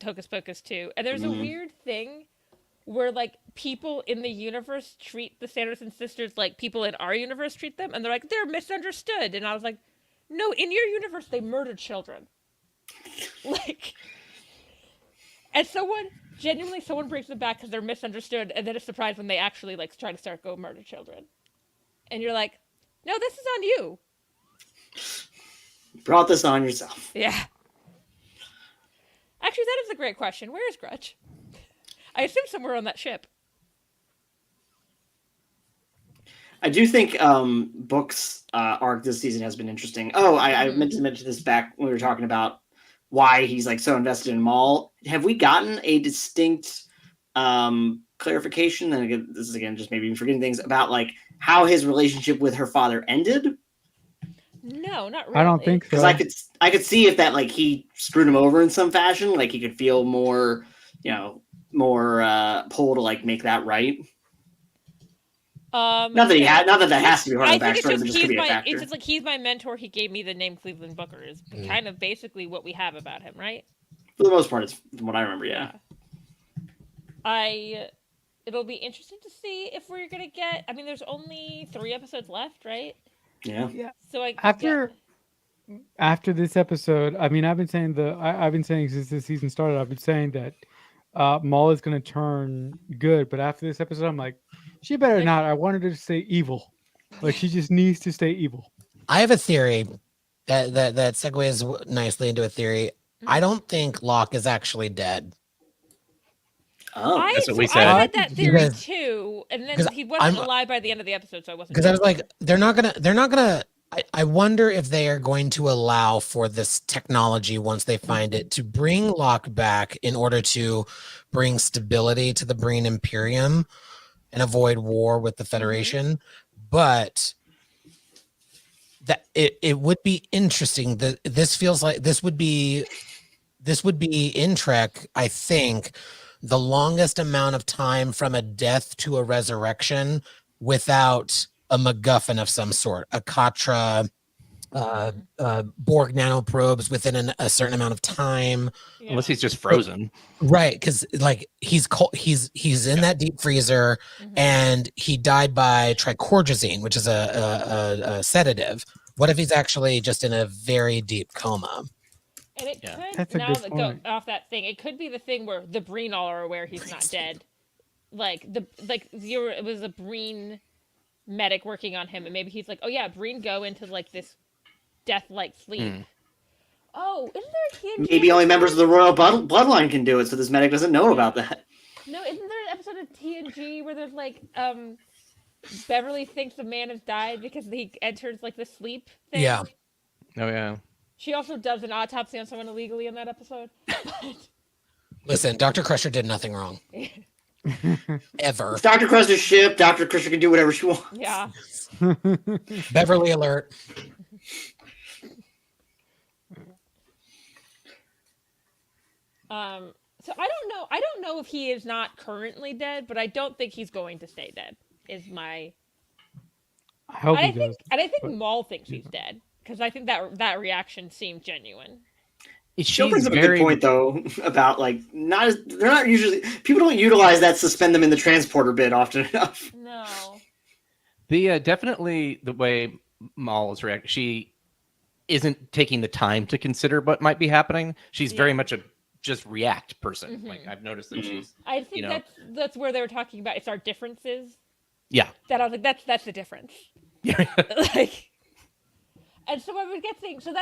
Hocus Pocus 2, and there's a weird thing where like people in the universe treat the Sanderson sisters like people in our universe treat them, and they're like they're misunderstood, and I was like, no, in your universe they murdered children, like, and someone brings them back because they're misunderstood, and then is surprised when they actually like try to go murder children, and you're like, no, this is on you. You brought this on yourself. Yeah. Actually, that is a great question. Where is Grudge? I assume somewhere on that ship. I do think Book's arc this season has been interesting. Oh, I meant to mention this back when we were talking about why he's like so invested in Moll. Have we gotten a distinct clarification? And again, this is again just maybe forgetting things about like how his relationship with her father ended. No, not really. I don't think so. Because I could see if that like he screwed him over in some fashion, like he could feel more, pull to like make that right. Not that that has to be part of the backstory, but just could be a factor. It's just like he's my mentor. He gave me the name Cleveland Booker. Is kind of basically what we have about him, right? For the most part, it's from what I remember. Yeah. It'll be interesting to see if we're gonna get. I mean, there's only 3 episodes left, right? Yeah. So after this episode, I mean, I've been saying since the season started, I've been saying that Moll is going to turn good, but after this episode, I'm like, she better not. I wanted her to stay evil. Like she just needs to stay evil. I have a theory that segues nicely into a theory. I don't think Locke is actually dead. Oh, that's what we I said. had that theory Because- too, and then because he wasn't I'm- alive by the end of the episode, so I wasn't. Because I was like, they're not gonna. I wonder if they are going to allow for this technology once they find it to bring Locke back in order to bring stability to the Breen Imperium and avoid war with the Federation. But that it would be interesting. That this feels like this would be in Trek, I think, the longest amount of time from a death to a resurrection without a MacGuffin of some sort, a Katra, Borg nanoprobes within a certain amount of time. Yeah. Unless he's just frozen. Right, because like he's cold, he's in that deep freezer, and he died by trichlorgazine, which is a sedative. What if he's actually just in a very deep coma? And it Yeah. could That's a now good that point. go off that thing. It could be the thing where the Breen all are aware he's not dead. It was a Breen medic working on him, and maybe he's like, oh yeah, Breen go into like this death-like sleep. Oh, isn't there a TNG maybe only episode? members of the royal bloodline can do it, so this medic doesn't know about that. No, isn't there an episode of TNG where there's like Beverly thinks the man has died because he enters like the sleep thing? Yeah. Oh yeah. She also does an autopsy on someone illegally in that episode. Listen, Dr. Crusher did nothing wrong. Ever. It's Dr. Crusher's ship. Dr. Crusher can do whatever she wants. Yeah. Beverly alert. So I don't know if he is not currently dead, but I don't think he's going to stay dead. Is my. I hope he I think, does. and I think but- Moll thinks he's dead because I think that reaction seemed genuine. She brings She's up a good point though about like they're not usually people don't utilize that suspend them in the transporter bit often enough. No. The definitely the way Moll is reacting. She isn't taking the time to consider what might be happening. She's very much a just react person. Mhm. Like I've noticed that she's I think You know. that's where they were talking about it's our differences. yeah. That I was like, that's the difference. Yeah. Like, and so I would get things. So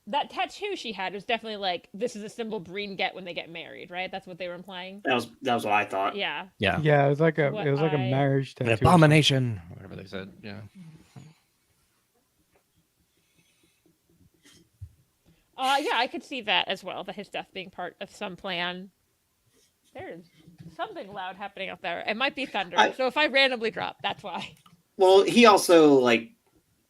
that tattoo she had was definitely like this is a symbol Breen get when they get married, right? That's what they were implying. That was what I thought. Yeah. Yeah. Yeah, it was like a What marriage An tattoo. abomination, or whatever they said. Yeah. Yeah, I could see that as well. That his death being part of some plan. There's something loud happening out there. It might be thunder. So if I randomly drop, that's why. Well, he also like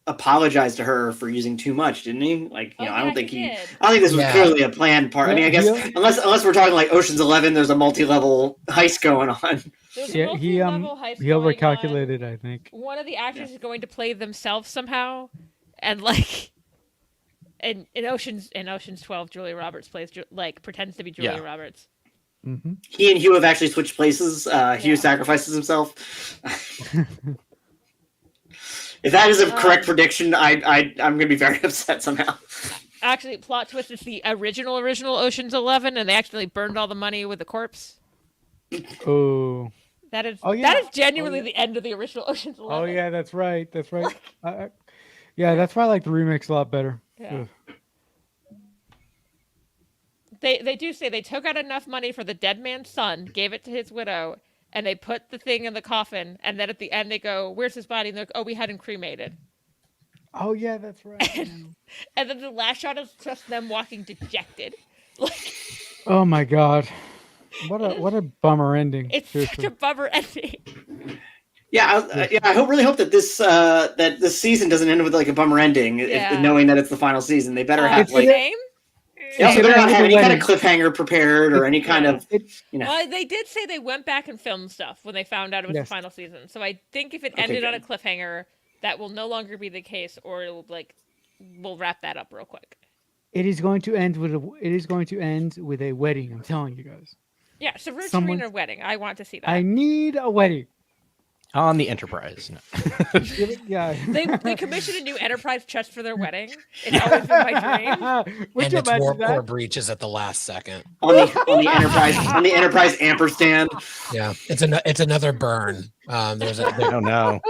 apologized to her for using too much, didn't he? Like, Oh, I yeah, don't think he did. I think this was Yeah. clearly a planned part. I mean, I guess Yeah. unless we're talking like Ocean's 11, there's a multi-level heist going on. There's a Yeah, he multi-level heist he going on. overcalculated, I think. One of the actors is going to play themselves somehow, and like, in Ocean's 12, Julia Roberts plays pretends to be Julia Yeah. Roberts. Hmm He and Hugh have actually switched places. Yeah. Hugh sacrifices himself. If that is a correct prediction, I'm gonna be very upset somehow. Actually, plot twist is the original Ocean's 11, and they accidentally burned all the money with the corpse. Oh. That is Oh, yeah. that is genuinely Oh, yeah. the end of the original Ocean's 11. Oh yeah, that's right. That's right. Yeah, that's why I like the remix a lot better. Yeah. Ugh. They do say they took out enough money for the dead man's son, gave it to his widow, and they put the thing in the coffin, and then at the end they go, "Where's his body?" And they're like, "Oh, we had him cremated." Oh yeah, that's right. And then the last shot is just them walking dejected. Like Oh my god. What a bummer ending. it's Seriously. such a bummer ending. Yeah, I really hope that this season doesn't end with like a bummer ending. Yeah. Knowing that it's the final season, they better have It's like Same? they also It's better not the have any kind of wedding. cliffhanger prepared or any kind Yeah. of It- Well, they did say they went back and filmed stuff when they found out it was Yes. the final season. So I think if it Okay, ended on a good. cliffhanger, that will no longer be the case, or it'll we'll wrap that up real quick. It is going to end with a wedding. I'm telling you guys. Yeah, so Ruth Someone's- Serena wedding. I want to see that. I need a wedding. On the Enterprise. No. Yeah. They commissioned a new Enterprise just for their wedding. It's always been my dream. Would And you its imagine warp core that? breaches at the last second. on the Enterprise ampersand. Yeah, it's another burn. There's I don't know.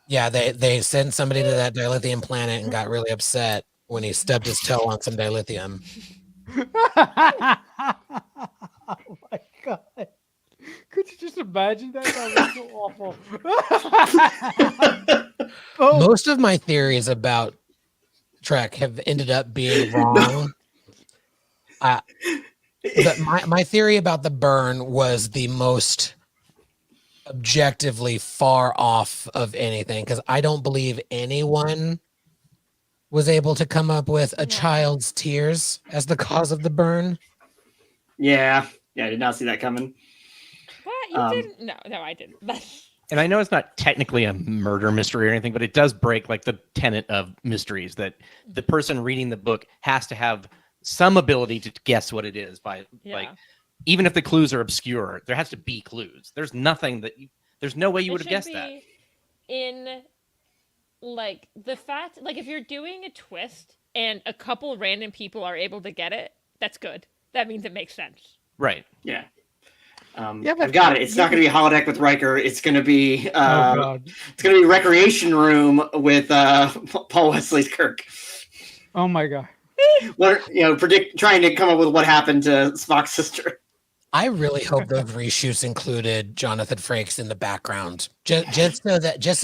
yeah, they sent somebody to that dilithium planet and got really upset when he stubbed his toe on some dilithium. Oh my god. Could you just imagine that? That was so awful. Oh, Most of my theories about Trek have ended up being wrong. But my theory about the burn was the most objectively far off of anything because I don't believe anyone was able to come up with a child's tears as the cause of the burn. Yeah, I did not see that coming. What? You didn't? No, I didn't. And I know it's not technically a murder mystery or anything, but it does break like the tenet of mysteries that the person reading the book has to have some ability to guess what it is by like even if the clues are obscure, there has to be clues. There's nothing that there's no way you would have guessed that. In like the fact, like if you're doing a twist and a couple random people are able to get it, that's good. That means it makes sense. Right. Yeah. Yeah, but- I've got it. It's not going to be holodeck with Riker. It's going to be oh god. it's going to be recreation room with Paul Wesley's Kirk. Oh my god. Trying to come up with what happened to Spock's sister. I really hope those reshoots included Jonathan Frakes in the background, just so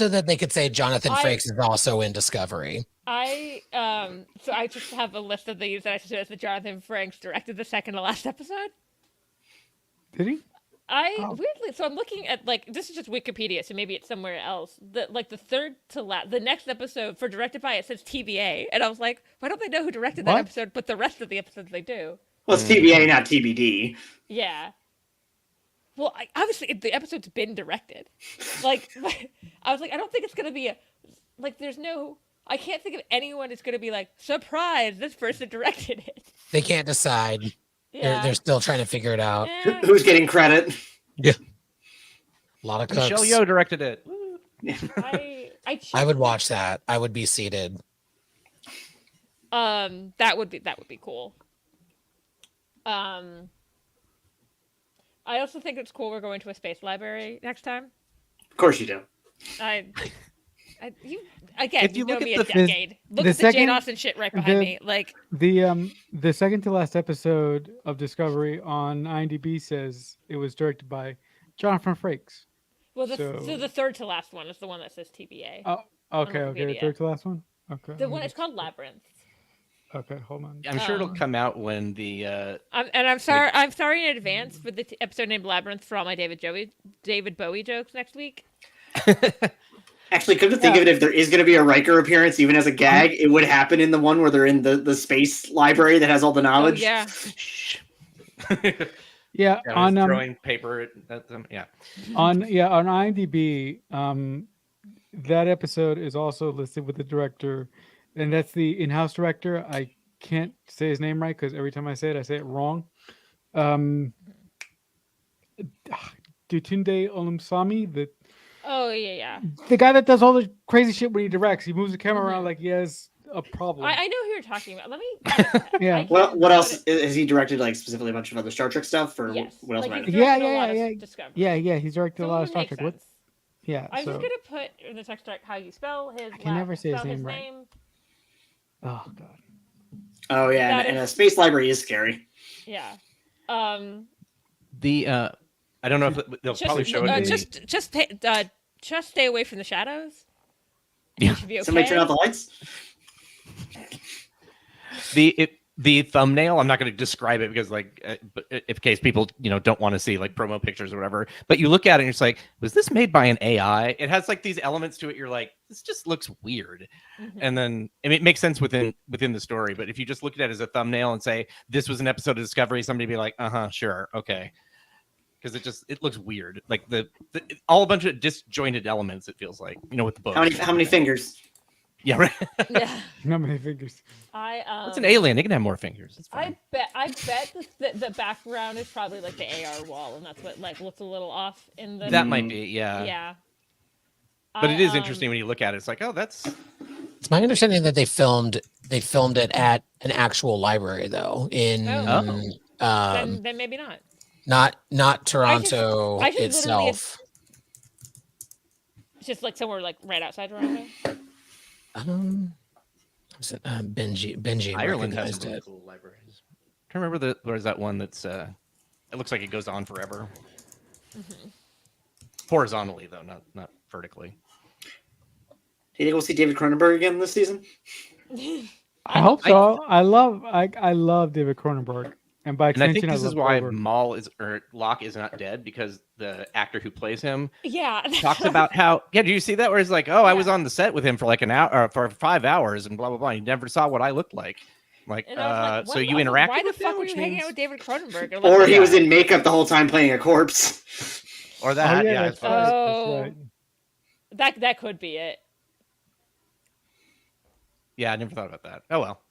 that they could say Jonathan Frakes is also in Discovery. So I just have a list of these that I should do as the Jonathan Frakes directed the second to last episode. Did he? Weirdly, so I'm looking at like this is just Wikipedia, so maybe it's somewhere else. The third to last, the next episode for directed by it says TBA, and I was like, why don't they know who directed that What? episode? But the rest of the episodes they do. Well, it's TBA, not TBD. Yeah. Well, obviously the episode's been directed. Like, I was like, I don't think it's gonna be there's no. I can't think of anyone that's gonna be like, surprise, this person directed it. They can't decide. Yeah. They're still trying to figure it out. Eh, Who's getting credit? Yeah. A lot of cooks. Michelle Yeoh directed it. I would watch that. I would be seated. That would be cool. I also think it's cool we're going to a space library next time. Of course you do. You again, If you you know look me at a the- decade. Look the at the Jane second- Austen shit right behind me. Like, The second to last episode of Discovery on IMDb says it was directed by Jonathan Frakes. well, So- the third to last one is the one that says TBA. Oh, okay, the Wikipedia. third to last one. Okay. The one it's called Labyrinth. Okay, hold on. I'm sure it'll come out when the I'm sorry in advance for the episode named Labyrinth for all my David Bowie jokes next week. Actually, come to think of it, if there is going to be a Riker appearance, even as a gag, it would happen in the one where they're in the space library that has all the knowledge. yeah. Yeah, I on was throwing paper at them. Yeah. on IMDb, that episode is also listed with the director, and that's the in-house director. I can't say his name right because every time I say it wrong. Dutunde Olumsami, Oh yeah. the guy that does all the crazy shit when he directs. He moves the camera around like he has a problem. I know who you're talking about. Let me. Yeah. I can't What put else it- has he directed? Like specifically a bunch of other Star Trek stuff, or Yes. what else? Like, Might he's I- Yeah, directed a lot of yeah. Discovery. Yeah, he's directed So a lot it of Star would Trek. make What? sense. Yeah. I'm so, just gonna put in the Tex-Trek how you spell his. I can never say his spell name right. Oh god. Oh yeah, That and a is- space library is scary. Yeah. The I don't know if they'll probably show it. in the- Just stay away from the shadows. Yeah. You should be okay. Somebody turn off the lights. The thumbnail, I'm not going to describe it because but in case people don't want to see like promo pictures or whatever, but you look at it and it's like, was this made by an AI? It has like these elements to it. You're like, this just looks weird. Mhm. And then it makes sense within the story. But if you just look at it as a thumbnail and say this was an episode of Discovery, somebody would be like, sure, okay, because it looks weird, like the all a bunch of disjointed elements. It feels like with the book. How many fingers? Yeah, right. Yeah. Not many fingers. It's an alien. It can have more fingers. It's fine. I bet the background is probably like the AR wall, and that's what like looks a little off in the. That might be, yeah. Yeah. But it is interesting when you look at it. It's like, oh, that's. It's my understanding that they filmed it at an actual library though in Then maybe not. not Toronto I just literally itself. It's just like somewhere like right outside Toronto. Benji Ireland has recognized some really it. cool libraries. I can't remember there's that one that's it looks like it goes on forever. Mm-hmm. Horizontally though, not vertically. Do you think we'll see David Cronenberg again this season? I hope so. I love David Cronenberg, and by And I extension, think this love is why Cronenberg. Locke is not dead, because the actor who plays him Yeah. talks about how do you see that where it's like, I was on the set with him for like an hour or for 5 hours and blah blah blah. He never saw what I looked like. Like, And I was like, so what you the- interacted Why the with fuck him, were which you hanging means out with David Cronenberg? Or he was Yeah. in makeup the whole time playing a corpse. or that. Oh, yeah, that's it's right. fine. Oh. That's right. That could be it. Yeah, I never thought about that. Oh well.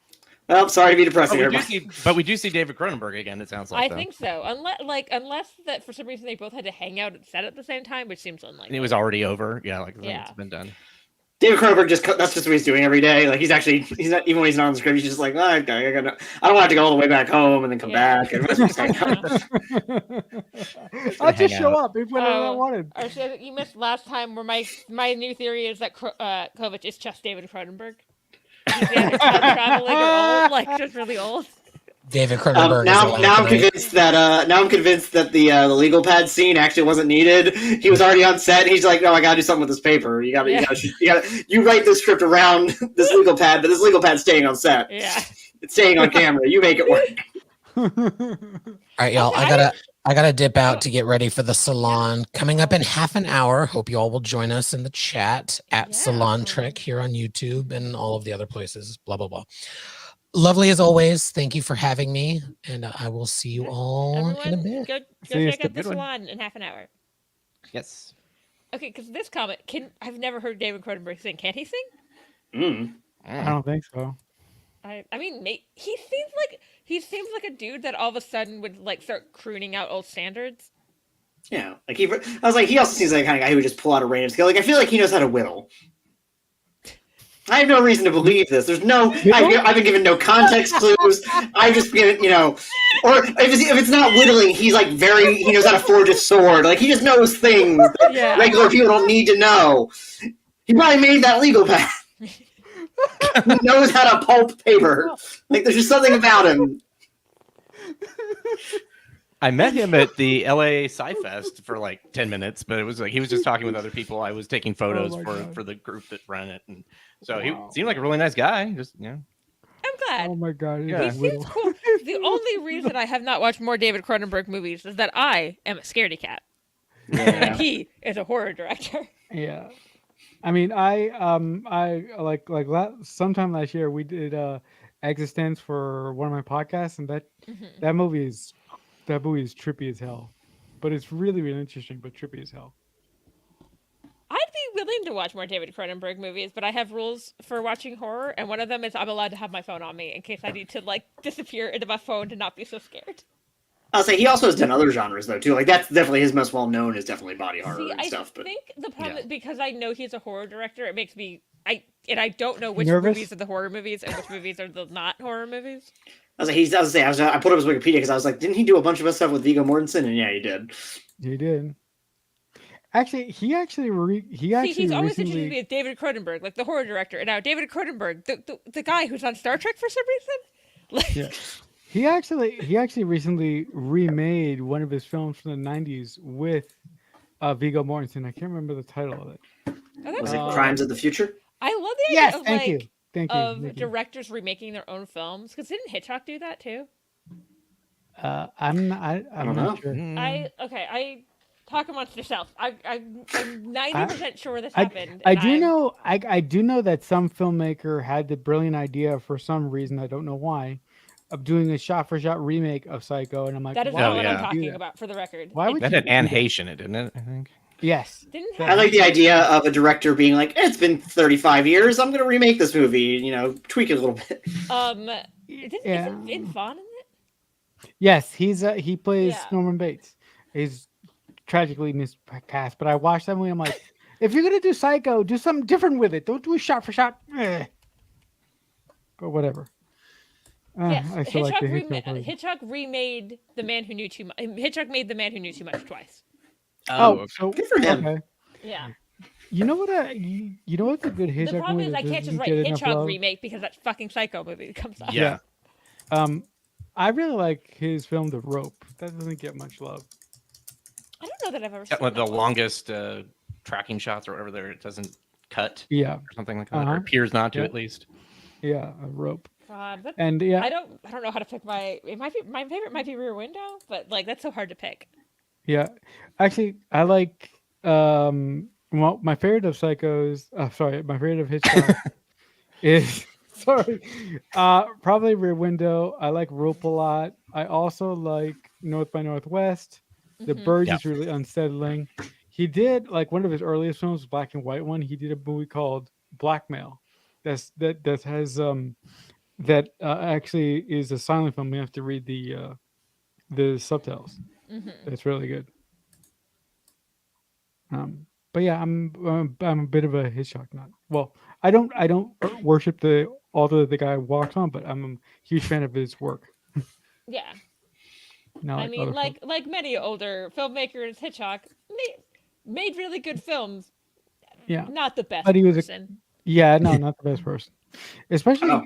Well, sorry to be depressing, everybody. But we do see David Cronenberg again. It sounds like I though. think so. Unless that for some reason they both had to hang out at set at the same time, which seems unlikely. And it was already over. Yeah, like Yeah. it's been done. David Cronenberg that's just what he's doing every day. Like he's not, even when he's not on the script, he's just like, I don't want to have to go all the way back home and then come back. And I'll just hang show out. up whenever I wanted. Or shit, you missed last time where my new theory is that Kovac is just David Cronenberg. He's either time traveling or old, like just really old. David Cronenberg is now I'm alive. convinced that the legal pad scene actually wasn't needed. He was already on set. He's like, no, I gotta do something with this paper. You write this script around this legal pad, but this legal pad's staying on set. Yeah. It's staying on camera. You make it work. All right, y'all. I gotta dip out to get ready for the salon. Coming up in half an hour. Hope you all will join us in the chat at Salon Trek here on YouTube and all of the other places. Blah blah blah. Lovely as always. Thank you for having me, and I will see you all in a bit. Go See you, check out the good one. salon in half an hour. Yes. Okay, because this comment, I've never heard David Cronenberg sing. Can he sing? I don't think so. I mean, he seems like a dude that all of a sudden would like start crooning out old standards. Yeah, like I was like, he also seems like the kind of guy who would just pull out a random skill. Like I feel like he knows how to whittle. I have no reason to believe this. I've been given no context clues. I've just been, or if it's not whittling, he's like he knows how to forge a sword. Like he just knows things that regular people don't need to know. He probably made that legal pad. He knows how to pulp paper. Like there's just something about him. I met him at the LA Sci-Fest for like 10 minutes, but it was like he was just talking with other people. I was taking photos for the group that ran it, and so he seemed like a really nice guy. Just I'm glad. Oh my god. Yeah. He seems cool. The only reason I have not watched more David Cronenberg movies is that I am a scaredy cat, and he is a horror director. Yeah. I mean, I sometime last year we did Existence for one of my podcasts, and that movie is trippy as hell, but it's really, really interesting, but trippy as hell. I'd be willing to watch more David Cronenberg movies, but I have rules for watching horror, and one of them is I'm allowed to have my phone on me in case I need to like disappear into my phone to not be so scared. I'll say he also has done other genres though too. Like that's definitely his most well known is definitely body horror and stuff. I But think the problem is because I know he's a horror director, it makes me I don't know which Nervous? movies are the horror movies and which movies are the not horror movies. I put up his Wikipedia because I was like, didn't he do a bunch of stuff with Viggo Mortensen? And yeah, he did. He did. Actually, he's always interested recently... in me as David Cronenberg, like the horror director, and now David Cronenberg, the guy who's on Star Trek for some reason. Yeah. He actually recently remade one of his films from the 90s with Viggo Mortensen. I can't remember the title of it. Was it Crimes of the Future? I love the idea of Thank you. directors remaking their own films. Because didn't Hitchcock do that too? I'm not sure. I talk amongst yourself. I'm 90% sure this happened. I do know that some filmmaker had the brilliant idea for some reason, I don't know why, of doing a shot-for-shot remake of Psycho, and I'm like, that is why not would what you I'm do talking that? about, for the record. Why would that you had do Anne that? Heche in it, didn't it? I think. Yes. Didn't I like the idea of a director being like, it's been 35 years, I'm going to remake this movie, tweak it a little bit. Isn't Vince Vaughn in it? Yes, he plays Yeah. Norman Bates. He's tragically miscast, but I watched that movie. I'm like, if you're gonna do Psycho, do something different with it. Don't do a shot for shot. But whatever. Yes, I still like the Hitchcock. Hitchcock remade The Man Who Knew Too Much. Hitchcock made The Man Who Knew Too Much twice. Oh, so good for him. Okay. Yeah. You know what? You know what's a good Hitchcock The problem movie? is I that can't just doesn't write get enough Hitchcock love? remake because that fucking Psycho movie comes up. Yeah. I really like his film The Rope. That doesn't get much love. I don't know that I've ever seen One of the that one. longest tracking shots or whatever there, it doesn't cut Yeah, or something like that, or appears not to Yeah. at least. yeah, A Rope. But And yeah, I don't know how to pick my favorite might be Rear Window, but like that's so hard to pick. yeah. Actually, I like well, my favorite of Psychos. My favorite of Hitchcock is probably Rear Window. I like Rope a lot. I also like North by Northwest. The Birds Yeah. is really unsettling. He did like one of his earliest films, black and white one. He did a movie called Blackmail. That actually is a silent film. You have to read the subtitles. It's really good. But yeah, I'm a bit of a Hitchcock nut. Well, I don't worship the altar the guy walks on, but I'm a huge fan of his work. Yeah. Not I like mean, other like many older filmmakers, Hitchcock made really good films. Yeah. Not the best But he was person. Yeah, no, not the best person. Especially Oh,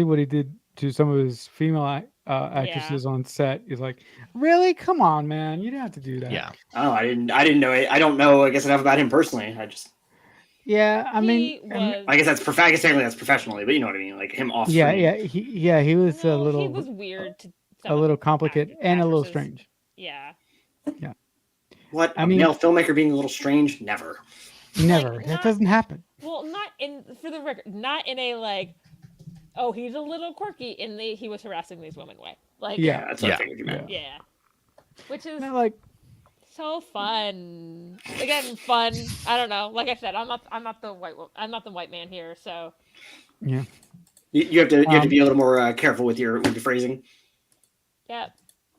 what he did to some of his female actresses on set. He's like, really? Come on, man. You didn't have to do that. Yeah. Oh, I didn't know it. I don't know, I guess, enough about him personally. Yeah, I mean, I guess I guess technically that's professionally, but you know what I mean, like him off yeah, screen. he was a No, little he was weird to some a of little the complicated and a little actresses. strange. Yeah. What? I A mean- male filmmaker being a little strange? Never. Never. Like, That not- doesn't happen. Well, not in for the record, not in a like, oh, he's a little quirky in the he was harassing these women way. Like, Yeah. That's what I Yeah. figured you meant. yeah, which is Not like so fun. Again, fun. I don't know. Like I said, I'm not the white man here. So yeah. You have to be a little more careful with your phrasing. yeah,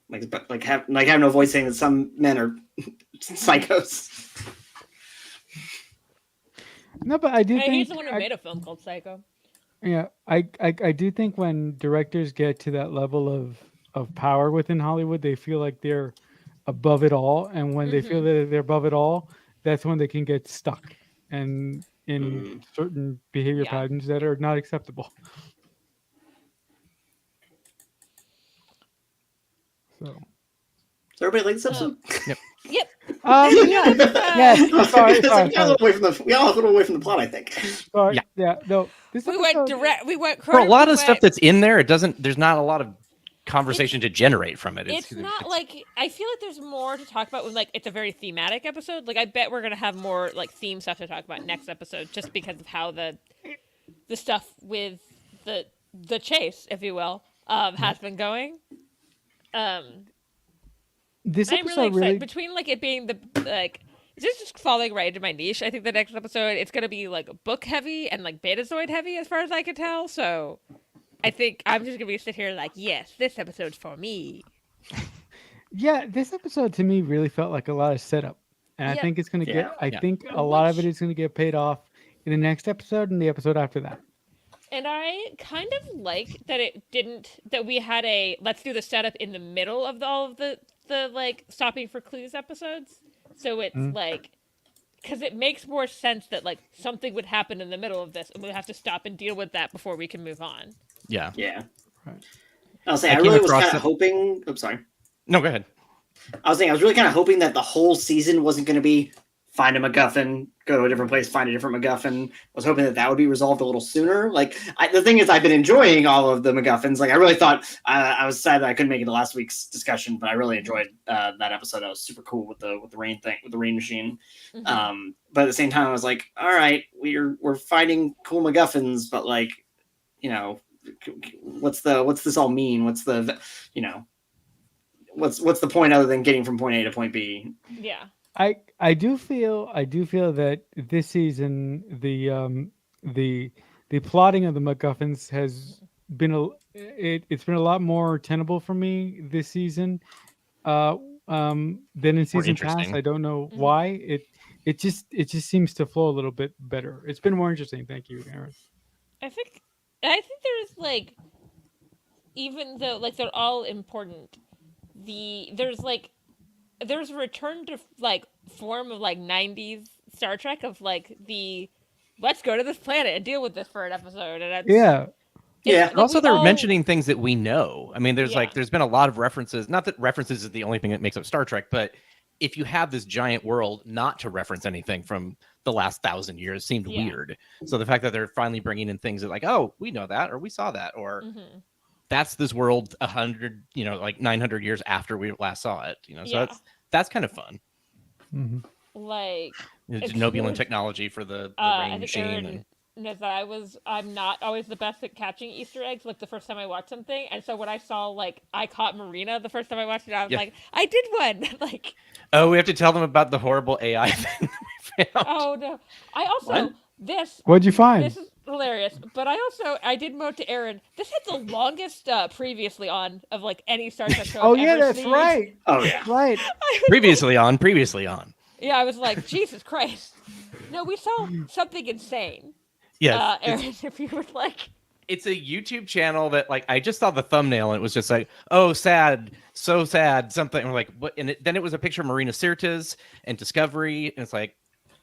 Like have no voice saying that some men are psychos. No, but I do hey, think he's the one who made a film called Psycho. yeah, I do think when directors get to that level of power within Hollywood, they feel like they're above it all, and when they feel that they're above it all, that's when they can get stuck and in certain behavior Yeah. patterns that are not acceptable. So, Does everybody like this episode? Yep. yeah, yes, sorry, It's sorry, like, we got a little away from the plot, I think. sorry. Yeah, no, this We went episode- direct. We went For a lot of chronically stuff that's in there, it doesn't. There's not a lot of conversation to generate from it. It's not like I feel like there's more to talk about when like it's a very thematic episode. Like I bet we're gonna have more like theme stuff to talk about next episode, just because of how the stuff with the chase, if you will, has been going. This I'm episode really excited really between like it being the like. This is just falling right into my niche. I think the next episode it's gonna be like book heavy and like Betazoid heavy, as far as I can tell. So. I think I'm just gonna be sit here like, yes, this episode's for me. Yeah, this episode to me really felt like a lot of setup, and I Yeah. think it's gonna Yeah. get. I think a lot of it is gonna get paid off in the next episode and the episode after that. And I kind of like that it didn't that we had a let's do the setup in the middle of all of the like stopping for clues episodes. So it's like because it makes more sense that like something would happen in the middle of this and we have to stop and deal with that before we can move on. Yeah. Yeah. Right. I'll say I I came really was across kind it- of hoping. I'm sorry. No, go ahead. I was really kind of hoping that the whole season wasn't going to be find a MacGuffin, go to a different place, find a different MacGuffin. I was hoping that would be resolved a little sooner. Like the thing is, I've been enjoying all of the MacGuffins. Like I really thought I was sad that I couldn't make it to last week's discussion, but I really enjoyed that episode. That was super cool with the rain thing, with the rain machine. But at the same time, I was like, all right, we're finding cool MacGuffins, but like, you know, what's this all mean? What's the, you know, what's the point other than getting from point A to point B? Yeah. I do feel that this season the plotting of the MacGuffins has been it's been a lot more tenable for me this season than in season past. interesting. I don't know why. It just seems to flow a little bit better. It's been more interesting. Thank you, Aaron. I think there's like even though like they're all important, there's a return to like form of like 90s Star Trek of like the let's go to this planet and deal with this for an episode and Yeah. Yeah. like, Also, we they're all- mentioning things that we know. I mean, there's Yeah. there's been a lot of references. Not that references is the only thing that makes up Star Trek, but if you have this giant world, not to reference anything from the last 1,000 years seemed Yeah. weird. So the fact that they're finally bringing in things that like, oh, we know that, or we saw that, or that's this world 100, like 900 years after we last saw it. So Yeah. that's kind of fun. hmm like Nobulan technology for the I rain think machine. Aaron knows that I'm not always the best at catching Easter eggs like the first time I watch something, and so when I saw like I caught Marina the first time I watched it, I was Yeah. like, I did one. Like, Oh, we have to tell them about the horrible AI thing that we found. oh no. I also What? What'd you find? this is hilarious, but I did note to Aaron, this had the longest previously on of like any Star Trek show. Oh I've yeah, ever that's seen. right. Oh yeah. Right. Previously on. Yeah, I was like, Jesus Christ. No, we saw something insane. Yes. Aaron, if you would like. It's a YouTube channel that like I just saw the thumbnail and it was just like, oh, sad, so sad, something. And we're like, what? And then it was a picture of Marina Sirtis and Discovery, and it's like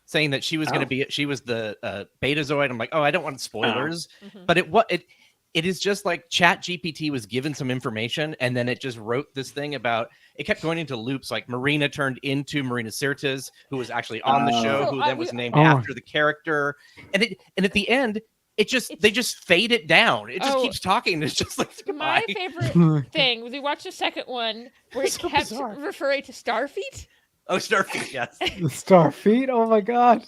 saying that she was going to be, she was the Betazoid. I'm like, oh, I don't want spoilers, but it is just like Chat GPT was given some information and then it just wrote this thing about it kept going into loops. Like Marina turned into Marina Sirtis, who was actually on the show, So who I- then was we- named Oh. after the character. And at the end, they just fade it down. It just Oh. keeps talking. And it's just like My goodbye. favorite thing was we watched the second one where it So kept bizarre. referring to Starfleet. Oh, Starfleet, yes. The Starfleet. Oh my god.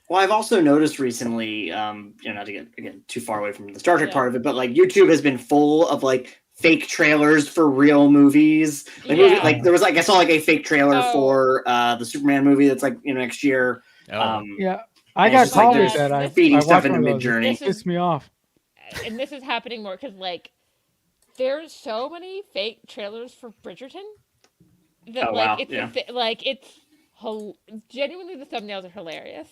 Well, I've also noticed recently, not to get again too far away from the Star Trek Yeah. part of it, but like YouTube has been full of like fake trailers for real movies. Like, Yeah. like there was like I saw like a fake trailer Oh. for the Superman movie that's like next year. Oh. Yeah, I And got it's just like called they're with that. I feeding I stuff watched into one of those. Midjourney. It pissed me off. And this is happening more because like there's so many fake trailers for Bridgerton that Oh, like wow, it's yeah. genuinely the thumbnails are hilarious.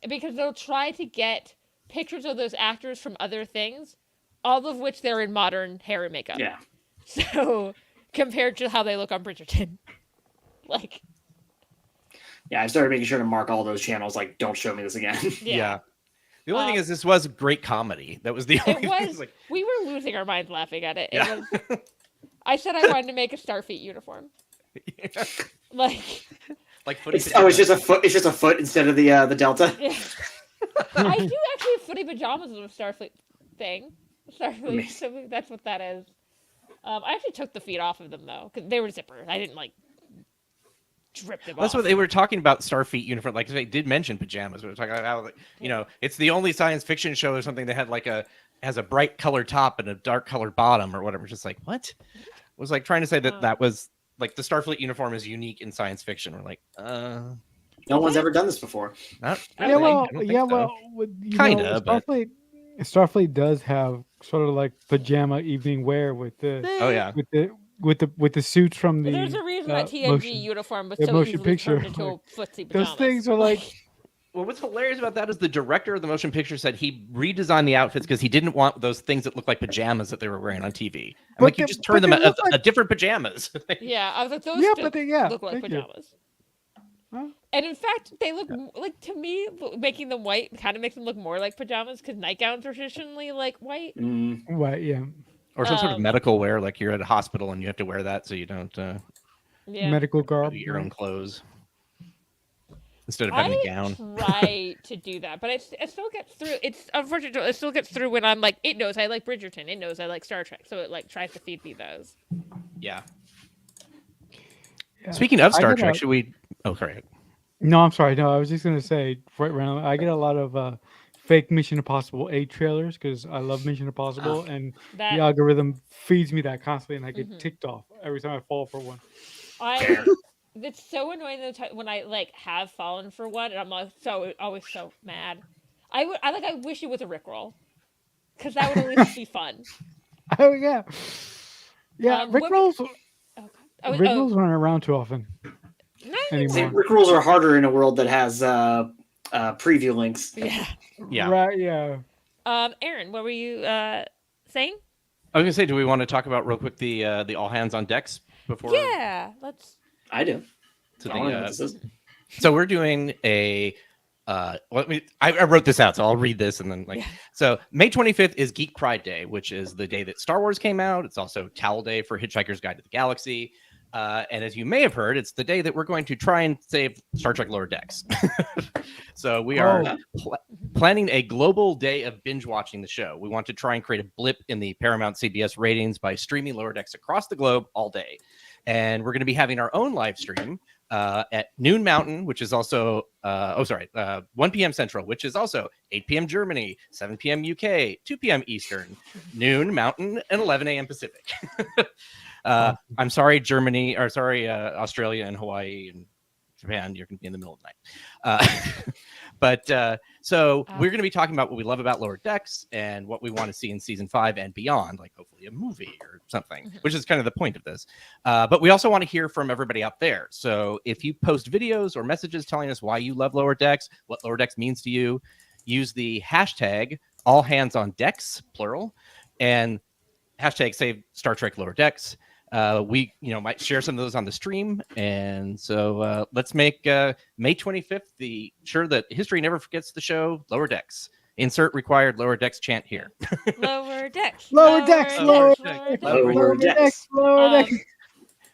Because they'll try to get pictures of those actors from other things, all of which they're in modern hair and makeup. Yeah. So compared to how they look on Bridgerton, like Yeah, I started making sure to mark all those channels like don't show me this again. Yeah. The only thing is this was great comedy. That was the only it thing. was. Like, We were losing our minds laughing at it. It Yeah. was. I said I wanted to make a Starfleet uniform. Like, like footy It's just a foot. It's just a foot instead of the delta. yeah. I do actually have footy pajamas with a Starfleet thing. Starfleet. Amazing. So that's what that is. I actually took the feet off of them though, because they were zippers. I didn't like drip them That's off. what they were talking about. Starfleet uniform, like they did mention pajamas. We were talking about how, like, it's the only science fiction show or something that had like has a bright colored top and a dark colored bottom or whatever. Just like what? It was like trying to say that that was like the Starfleet uniform is unique in science fiction. We're like, No one's ever done this before. not Yeah, really. well, I don't think yeah, so. well, Kinda, but- Starfleet does have sort of like pajama evening wear with the Oh yeah. with the suits from the. There's a reason that TNG motion- uniform was the so motion easily picture, turned into a like, footsie those pajamas. things are like. Well, what's hilarious about that is the director of the motion picture said he redesigned the outfits because he didn't want those things that look like pajamas that they were wearing on TV. And But like you they- just turn but them they a look like- different pajamas. Yeah, I was like, those Yeah, still but they yeah. look like thank you. pajamas. Huh? And in fact, they look like to me, making them white kind of makes them look more like pajamas because nightgowns are traditionally like white. Mm. Right, yeah. Or some sort of Um, medical wear, like you're at a hospital and you have to wear that so you don't Yeah, Medical garb. do your own clothes instead of having I a gown. try to do that, but it still gets through. It's unfortunate. It still gets through when I'm like, it knows I like Bridgerton. It knows I like Star Trek, so it like tries to feed me those. Yeah. Yeah. Speaking of I Star get Trek, a- should we? Oh, sorry. No, I'm sorry. No, I was just gonna say right around. I get a lot of fake Mission Impossible 8 trailers because I love Mission Impossible, and That the algorithm feeds me that constantly, and I get Mhm. ticked off every time I fall for one. I. It's so annoying when I like have fallen for one, and I'm like always so mad. I wish it was a Rickroll, because that would at least be fun. Oh yeah, yeah. What- Rickrolls, Okay. Oh, Rickrolls aren't around too often not anymore. See, Rick rules are harder in a world that has preview links. Yeah. Yeah. Right. Yeah. Aaron, what were you saying? I was gonna say, do we want to talk about real quick the all hands on decks before? Yeah, let's. I do. To I don't know the, what this is. so we're doing a. I wrote this out, so I'll read this and then like. Yeah. So May 25th is Geek Pride Day, which is the day that Star Wars came out. It's also Towel Day for Hitchhiker's Guide to the Galaxy. And as you may have heard, it's the day that we're going to try and save Star Trek Lower Decks. So we are planning a global day of binge watching the show. We want to try and create a blip in the Paramount CBS ratings by streaming Lower Decks across the globe all day. And we're going to be having our own live stream at noon Mountain, which is also 1 p.m. Central, which is also 8 p.m. Germany, 7 p.m. UK, 2 p.m. Eastern, noon Mountain, and 11 a.m. Pacific. I'm sorry, Germany, or sorry, Australia and Hawaii and Japan, you're going to be in the middle of the night. So we're going to be talking about what we love about Lower Decks and what we want to see in season 5 and beyond, like hopefully a movie or something, which is kind of the point of this. But we also want to hear from everybody out there. So if you post videos or messages telling us why you love Lower Decks, what Lower Decks means to you, use the hashtag all hands on decks, plural, and hashtag save Star Trek Lower Decks. We might share some of those on the stream, and so let's make May 25th sure that history never forgets the show Lower Decks. Insert required lower decks chant here. Lower decks. Lower decks, Lower Lower decks. lower decks.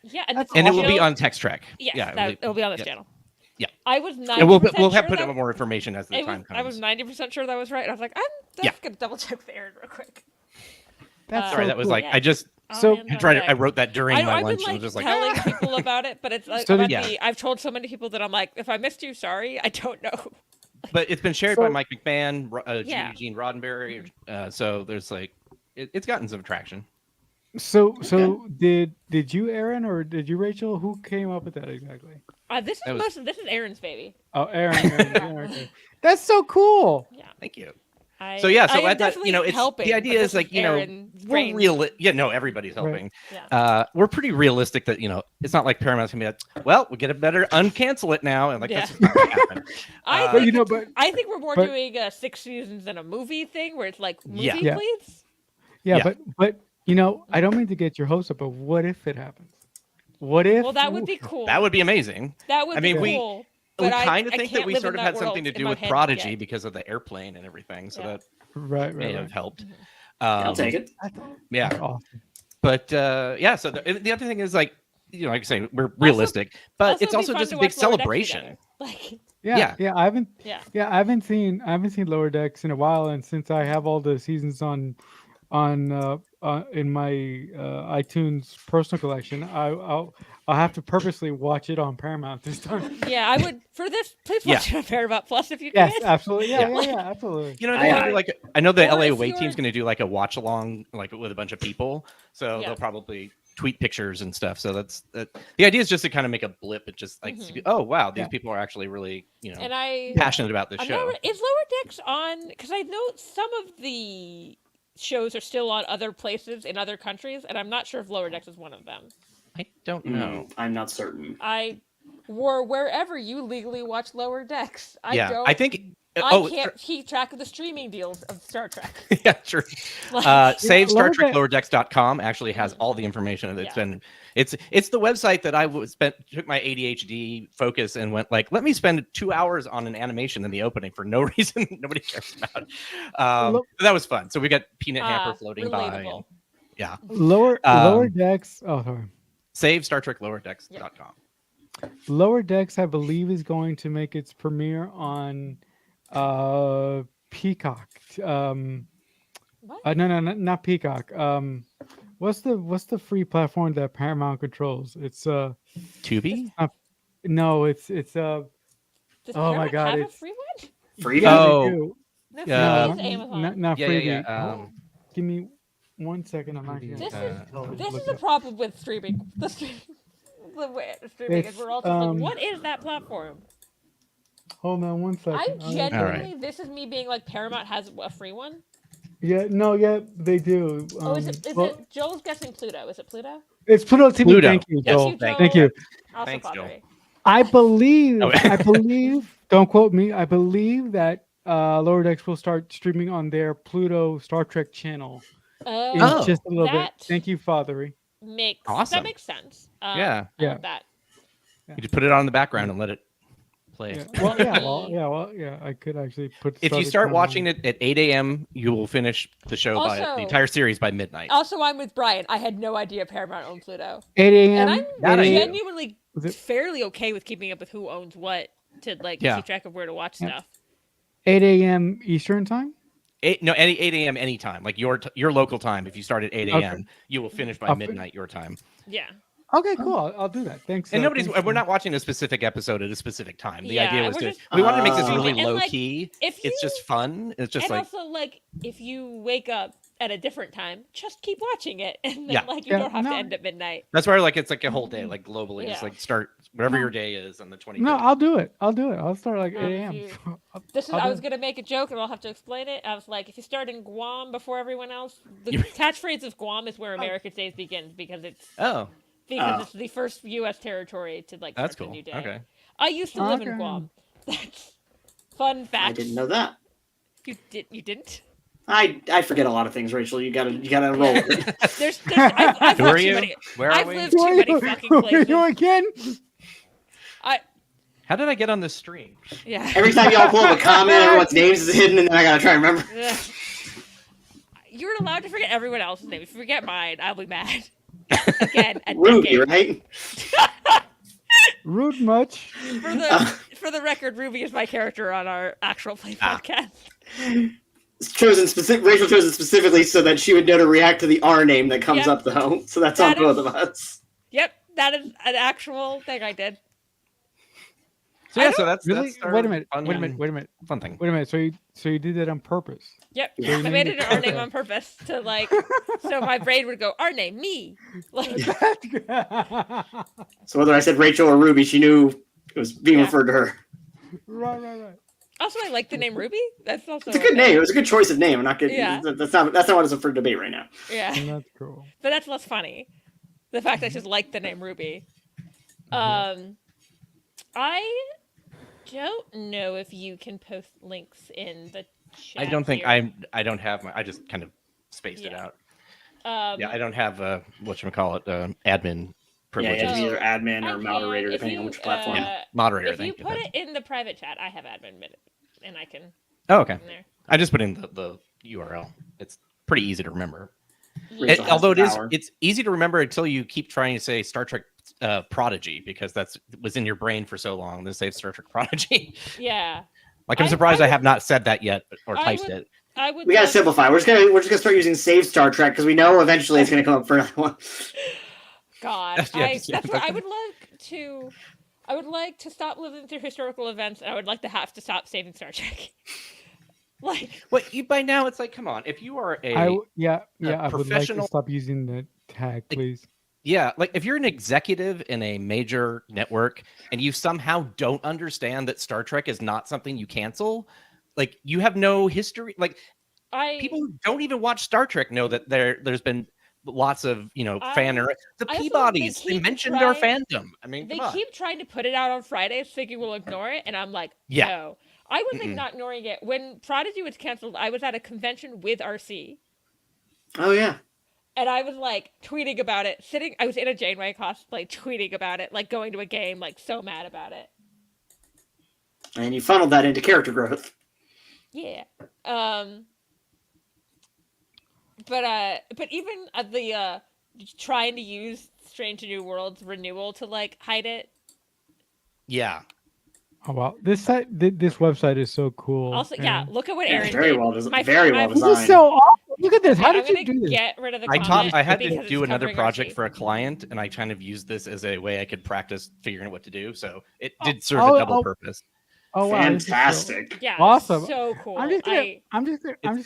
Yeah, That's And it will Jill- be on Tex-Trek. Yes, Yeah, it'll be on this yeah. channel. Yeah. I was 90% And we'll sure have put that, more information as the time comes. I was 90% sure that was right. I was like, I'm just gonna double check with Aaron real quick. That's Sorry, so that was cool. like Yeah. I just So- I wrote that during my I've lunch been and like was just like telling people about it, but it's like So about did- I've told so many people that I'm like, if I missed you, sorry, I don't know. But it's been shared So- by Mike McMahon, Yeah. Eugene Roddenberry. So there's like it's gotten some traction. So did you, Aaron, or did you, Rachel? Who came up with that exactly? This is Aaron's baby. Oh, Aaron. Okay. That's so cool. Yeah. Thank you. I So am at that, definitely it's helping, the idea but is this like Aaron's we're brain. real. Yeah, no, everybody's Right. helping. Yeah. We're pretty realistic that it's not like Paramount's gonna be like, well, we get a better uncancel it now, and like Yeah. that's just not gonna happen. I But think I think we're more but- doing a 6 seasons than a movie thing, where it's like movie, Yeah. Yeah. please. Yeah, Yeah. but I don't mean to get your hopes up, but what if it happens? What if? Well, that would be cool. That would be amazing. That would I mean, be we- cool. We but I kind of think that can't we live sort in of that had something to world in do my with head Prodigy yet. because of the airplane and everything, so Yeah. that right. may have helped. I'll take it. Yeah, Awesome. but yeah. So the other thing is like like I say, we're realistic, but it's be also fun just to a big watch Lower Decks celebration. together. Like, Yeah. yeah. I haven't seen Lower Decks in a while, and since I have all the seasons on in my iTunes personal collection, I'll have to purposely watch it on Paramount this time. Yeah, I would for this. Please watch it on Paramount Plus if you Yes, can. absolutely. Yeah, Yeah. absolutely. They're I- gonna do like I know the or LA if away you're- team's going to do like a watch along like with a bunch of people, so Yeah. they'll probably tweet pictures and stuff. So that's the idea is just to kind of make a blip and just like see, oh wow, these people are actually really And I passionate about this I'm show. not, is Lower Decks on? Because I know some of the shows are still on other places in other countries, and I'm not sure if Lower Decks is one of them. I don't know. I'm not certain. Or wherever you legally watch Lower Decks. I think. I can't keep track of the streaming deals of Star Trek. Yeah, true. Like- Save Lower StarTrekLowerDecks.com actually has all the information. It's the website that I took my ADHD focus and went like, let me spend 2 hours on an animation in the opening for no reason nobody cares about. That was fun. So we got Peanut Hamper floating by. relatable. Yeah. Lower Decks. Oh, sorry. Save StarTrekLowerDecks.com. Lower Decks, I believe, is going to make its premiere on Peacock. What? No, not Peacock. What's the free platform that Paramount controls? It's Tubi? no, it's Does oh my Paramount God, have a it's- free one? Free yeah, Oh. they do. No, Yeah. free is Amazon. Not Yeah, free. yeah. Give me 1 second. I'm actually. This gonna This look is it the up. problem with streaming. The way streaming is It's, we're all just like, what is that platform? Hold on 1 second. I'm I'll- genuinely. This is me being like Paramount has a free one. Yeah, they do. Oh, is it? Well, It? Joel's guessing Pluto. Is it Pluto? It's Pluto TV. Pluto. Thank you, Yes, Joel. Joel. Thank you. Also Thanks, Joel. Padre. I believe. Oh. I believe. Don't quote me. I believe that Lower Decks will start streaming on their Pluto Star Trek channel in Oh, just a little bit. that Thank you, Fathery. makes Awesome. that makes sense. Yeah. I love that. You just put it on in the background and let it play. Yeah. Well, I could actually put. If you start watching it at 8 a.m., you will finish the show by Also- the entire series by midnight. Also, I'm with Brian. I had no idea Paramount owned Pluto, 8 and a.m. I'm 8 a.m. genuinely Was it- fairly okay with keeping up with who owns what to like Yeah. keep track of where to watch Yeah. stuff. 8 a.m. Eastern time. 8 a.m. anytime, like your local time. If you start at 8 a.m., you will finish by I'll- midnight your time. Yeah. Okay, cool. I'll do that. Thanks. And thanks, we're not watching a specific episode at a specific time. The Yeah, idea was we're to just- we wanted to make this Oh. really And, low like, key. If It's just fun. It's just and like also like if you wake up at a different time, just keep watching it, and then Yeah. like you Yeah, don't have no. to end at midnight. that's why like it's like a whole day, like globally, just Yeah. like start whatever your day is on the 20th. No, I'll do it. I'll start like 8 Um, a.m. if I'll- This is I'll I do was it. gonna make a joke, and I'll have to explain it. I was like, if you start in Guam before everyone else, the You- catchphrase of Guam is where America's Days begins because it's Oh, it's the first U.S. territory to like that's start cool. the new day. Okay. I used to live in Okay. Guam. That's fun fact. I didn't know that. You didn't. I forget a lot of things, Rachel. You gotta roll with it. I've Who lived are too you? many. Where are I've we? lived too many fucking Who are places. you again? How did I get on this stream? Yeah. Every time y'all pull up a comment, everyone's names is hidden, and then I gotta try to remember. Ugh. You're allowed to forget everyone else's name. If you forget mine, I'll be mad. Again, a Ruby, decade. right? Rude much. For the record, Ruby is my character on our actual play podcast. Rachel chose it specifically so that she would know to react to the R name that comes Yep. up, though. So that's That on both is- of us. Yep, that is an actual thing I did. So yeah, so that's Really? that's our Wait a minute. fun- Wait a minute. Fun thing. Wait a minute. So you did that on purpose? Yep, Yeah. I made it an R name on purpose to so my brain would go R name me. Like, So whether I said Rachel or Ruby, she knew it was being Yeah. referred to her. right. also, I like the name Ruby. That's also It's a good name. It was a good choice of name. I'm not kidding. Yeah. That's not what it's up for debate right now. Yeah, That's cool. but that's less funny. The fact that I just like the name Ruby. I don't know if you can post links in the chat. I don't think here. I don't have my. I just kind of spaced it Yeah. out. Yeah, I don't have whatchamacallit, admin Yeah, privileges. yeah, either admin I or can, moderator, if depending on you, which platform. Moderator, If you thank you. put it in the private chat, I have admin minute, and I can Oh, okay. in there. I just put in the URL. It's pretty easy to remember. Rachel has Although the it is, power. it's easy to remember until you keep trying to say Star Trek Prodigy, because that's was in your brain for so long. Then say Star Trek Prodigy. Yeah, Like I'm I- surprised I I have not said that yet or I typed would- it. I would. We gotta love- simplify. We're just gonna start using Save Star Trek because we know eventually it's gonna come up for another one. God, Yeah, that's yeah, what I would like to. I would like to stop living through historical events, and I would like to have to stop saving Star Trek. Like, What you by now? It's like, come on. If you are I would like to professional- stop using the tag, please. Yeah, like if you're an executive in a major network and you somehow don't understand that Star Trek is not something you cancel, like you have no history. Like people who don't even watch Star Trek know that there's been lots of fan or the I also- Peabodys. they They keep mentioned our trying- fandom. I mean, they come on. keep trying to put it out on Fridays, thinking we'll ignore it, and I'm like, Yeah. no. I was like Mm-mm. not ignoring it when Prodigy was canceled. I was at a convention with RC. Oh yeah. And I was like tweeting about it, I was in a Janeway cosplay tweeting about it, like going to a game, like so mad about it. And you funneled that into character growth. Yeah. But even the trying to use Strange New Worlds renewal to like hide it. Yeah. Oh wow, this website is so cool. Also, yeah, man. look at what Yeah, Aaron very did. well My- very my- well This designed. is so awesome. Look at this. How I'm did you gonna do this? get rid of the I comment had because to it's do another covering project RC. for a client, and I kind of used this as a way I could practice figuring out what to do. So it did serve a double purpose. Oh wow, this is so- Fantastic. Yeah, Awesome. so cool. I'm just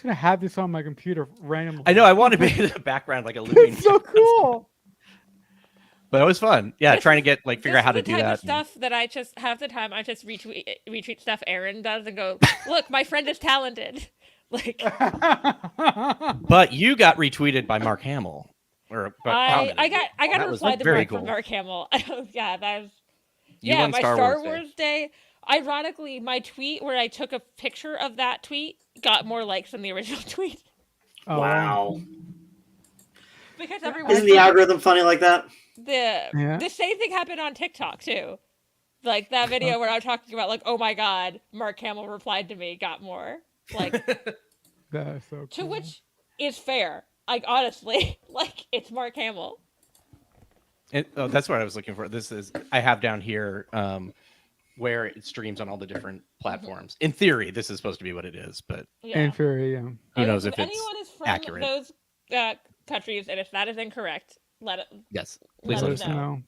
gonna have this on my computer randomly. I know I want to be in the background like a looping. It's so cool. But it was fun. Yeah, This trying to get figure out how to This is do the type that. of stuff that I just half the time I just retweet stuff Aaron does and go, look, my friend is talented. Like But you got retweeted by Mark Hamill. Or I got That a was reply to very Mark cool. from Mark Hamill. Yeah, that was You yeah, won my Star Star Wars Wars Day. Ironically, my tweet where I took a picture of that tweet got more likes than the original tweet Oh, Wow. because everyone Isn't the algorithm funny like that? the same thing happened on TikTok too. Like that video where I'm talking about like, oh my god, Mark Hamill replied to me, got more. Like That is so cool. to which is fair. Like honestly, like it's Mark Hamill. That's what I was looking for. This is I have down here where it streams on all the different platforms. In theory, this is supposed to be what it is, but Yeah. And Fury, yeah. who knows if anyone it's is from accurate. those countries, and if that is incorrect, let it. Yes. Let Please us let us know.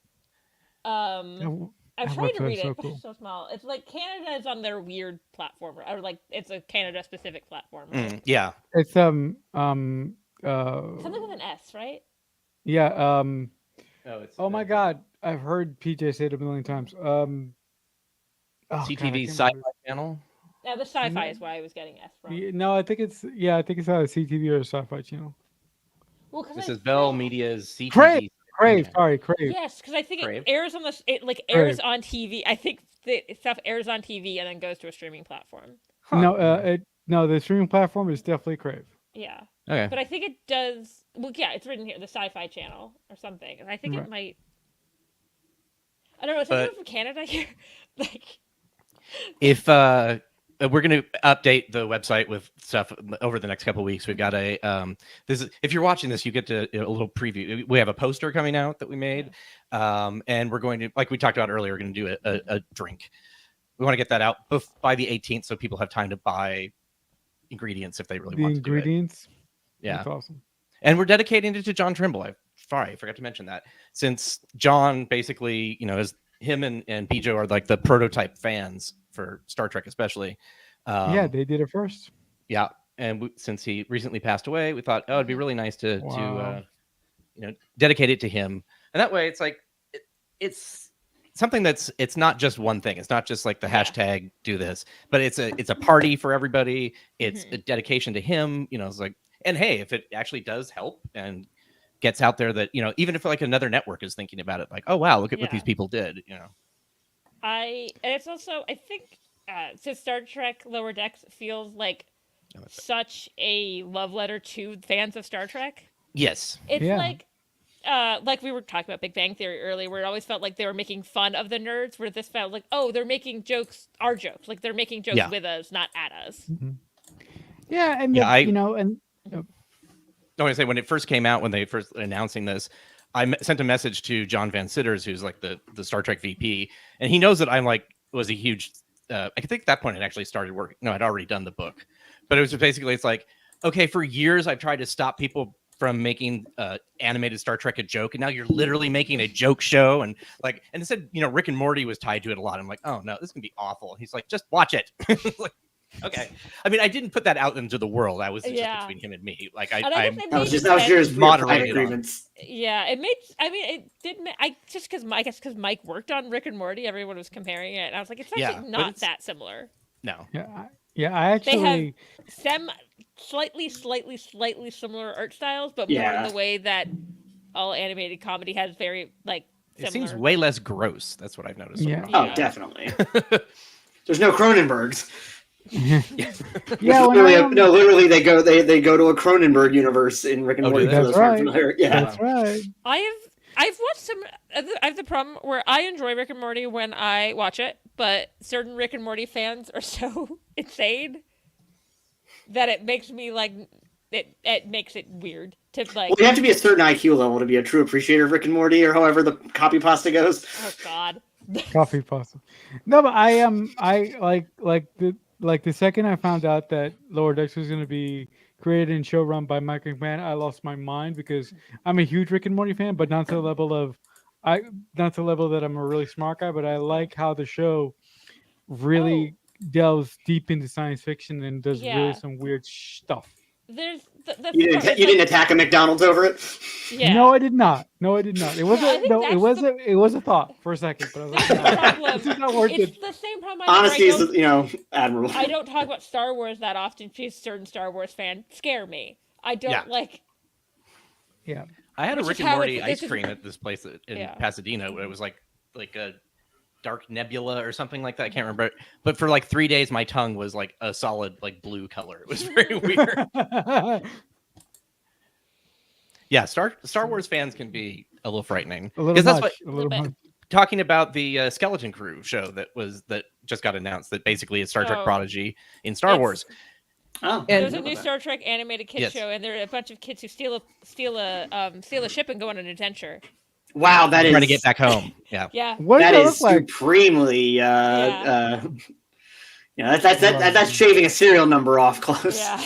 know. I'm That trying to website's read it. so It's cool. so small. It's like Canada is on their weird platform, or like it's a Canada specific platform. Right? Yeah. It's Something with an S, right? yeah, Oh, my god, I've heard PJ say it a million times. Oh, God, I CTV can't Sci-Fi remember. Channel. Yeah, the sci-fi No. is why I was getting S from. No, I think it's either CTV or Sci-Fi Channel. Well, because This is Bell Media's CTV. Crave! Crave, Yeah. sorry, Crave. Yes, because I think Crave. it airs on airs on TV. I think the stuff airs on TV and then goes to a streaming platform. No, the streaming platform is definitely Crave. Yeah, Okay. but I think it does. Well, yeah, it's written here, the Sci-Fi Channel or something, and I think it Right. might. I don't know. Is But- anyone from Canada here? Like, If we're going to update the website with stuff over the next couple of weeks, we've got a this is, if you're watching this, you get to a little preview. We have a poster coming out that we made, and we're going to, like we talked about earlier, we're going to do a drink. We want to get that out by the 18th, so people have time to buy ingredients if they really The want to do it. ingredients. Yeah, That's awesome. and we're dedicating it to John Trimble. I forgot to mention that, since John basically, is him and Bijo are like the prototype fans for Star Trek, especially. Yeah, they did it first. Yeah, and since he recently passed away, we thought, it'd be really nice to Wow. dedicate it to him, and that way, it's like it's something it's not just one thing. It's not just like the hashtag do this, but it's a party for everybody. It's a dedication to him. It's like, and hey, if it actually does help and gets out there, that even if like another network is thinking about it, like, oh wow, look at what these people did. and it's also, I think, since Star Trek Lower Decks feels like such a love letter to fans of Star Trek. Yes. It's Yeah. like we were talking about Big Bang Theory earlier, where it always felt like they were making fun of the nerds, where this felt like, oh, they're making jokes, our jokes. Like they're making jokes with us, not at us. Yeah, and Yeah, I I want to say, when it first came out, when they first announcing this, I sent a message to John Van Sitters, who's like the Star Trek VP, and he knows that I'm like was a huge. I think at that point it actually started working. No, I'd already done the book, but it was basically, it's like, okay, for years I've tried to stop people from making animated Star Trek a joke, and now you're literally making a joke show, and it said Rick and Morty was tied to it a lot. I'm like, oh no, this is gonna be awful. He's like, just watch it. Like, okay. I mean, I didn't put that out into the world. I was just between him and me. Like I guess that was yours moderating agreements. Yeah, it made. I mean, it did. I just because Mike worked on Rick and Morty, everyone was comparing it, and I was like, it's actually not that similar. No. Yeah, I actually They have slightly similar art styles, but more in the way that all animated comedy has very similar. It seems way less gross. That's what I've noticed. Yeah. Oh, definitely. There's no Cronenbergs. Yeah, literally they go to a Cronenberg universe in Rick and Morty. That's right. Yeah, That's right. I've watched some. I have the problem where I enjoy Rick and Morty when I watch it, but certain Rick and Morty fans are so insane that it makes me it makes it weird to like. Well, you have to be a certain IQ level to be a true appreciator of Rick and Morty, or however the copy pasta goes. Oh God. Coffee pasta. No, but I like the second I found out that Lower Decks was going to be created and show run by Mike McMahon, I lost my mind, because I'm a huge Rick and Morty fan, but not to the level that I'm a really smart guy. But I like how the show really delves deep into science fiction and does really some weird stuff. There's You didn't attack a McDonald's over it. Yeah. No, I did not. It was it was a thought for a second, but I was like, no, this is not worth It's it. the same problem. Honesty is, admirable. I don't talk about Star Wars that often because certain Star Wars fans scare me. I don't like. Yeah. I had a Which Rick is and how Morty it's- ice cream at this place in Pasadena, where it was like a dark nebula or something like that. I can't remember. But for like 3 days, my tongue was like a solid blue color. It was very weird. Yeah, Star Wars fans can be a little frightening. A little that's much. what A little much. talking about the Skeleton Crew show that just got announced, that basically is Star Trek Prodigy in Star Wars. Oh, There's a new Star Trek animated kids show, and there are a bunch of kids who steal a ship and go on an adventure. Wow, that is trying to get back home. Yeah. Yeah. What that does is that look like? supremely. That's shaving a serial number off close. Yeah.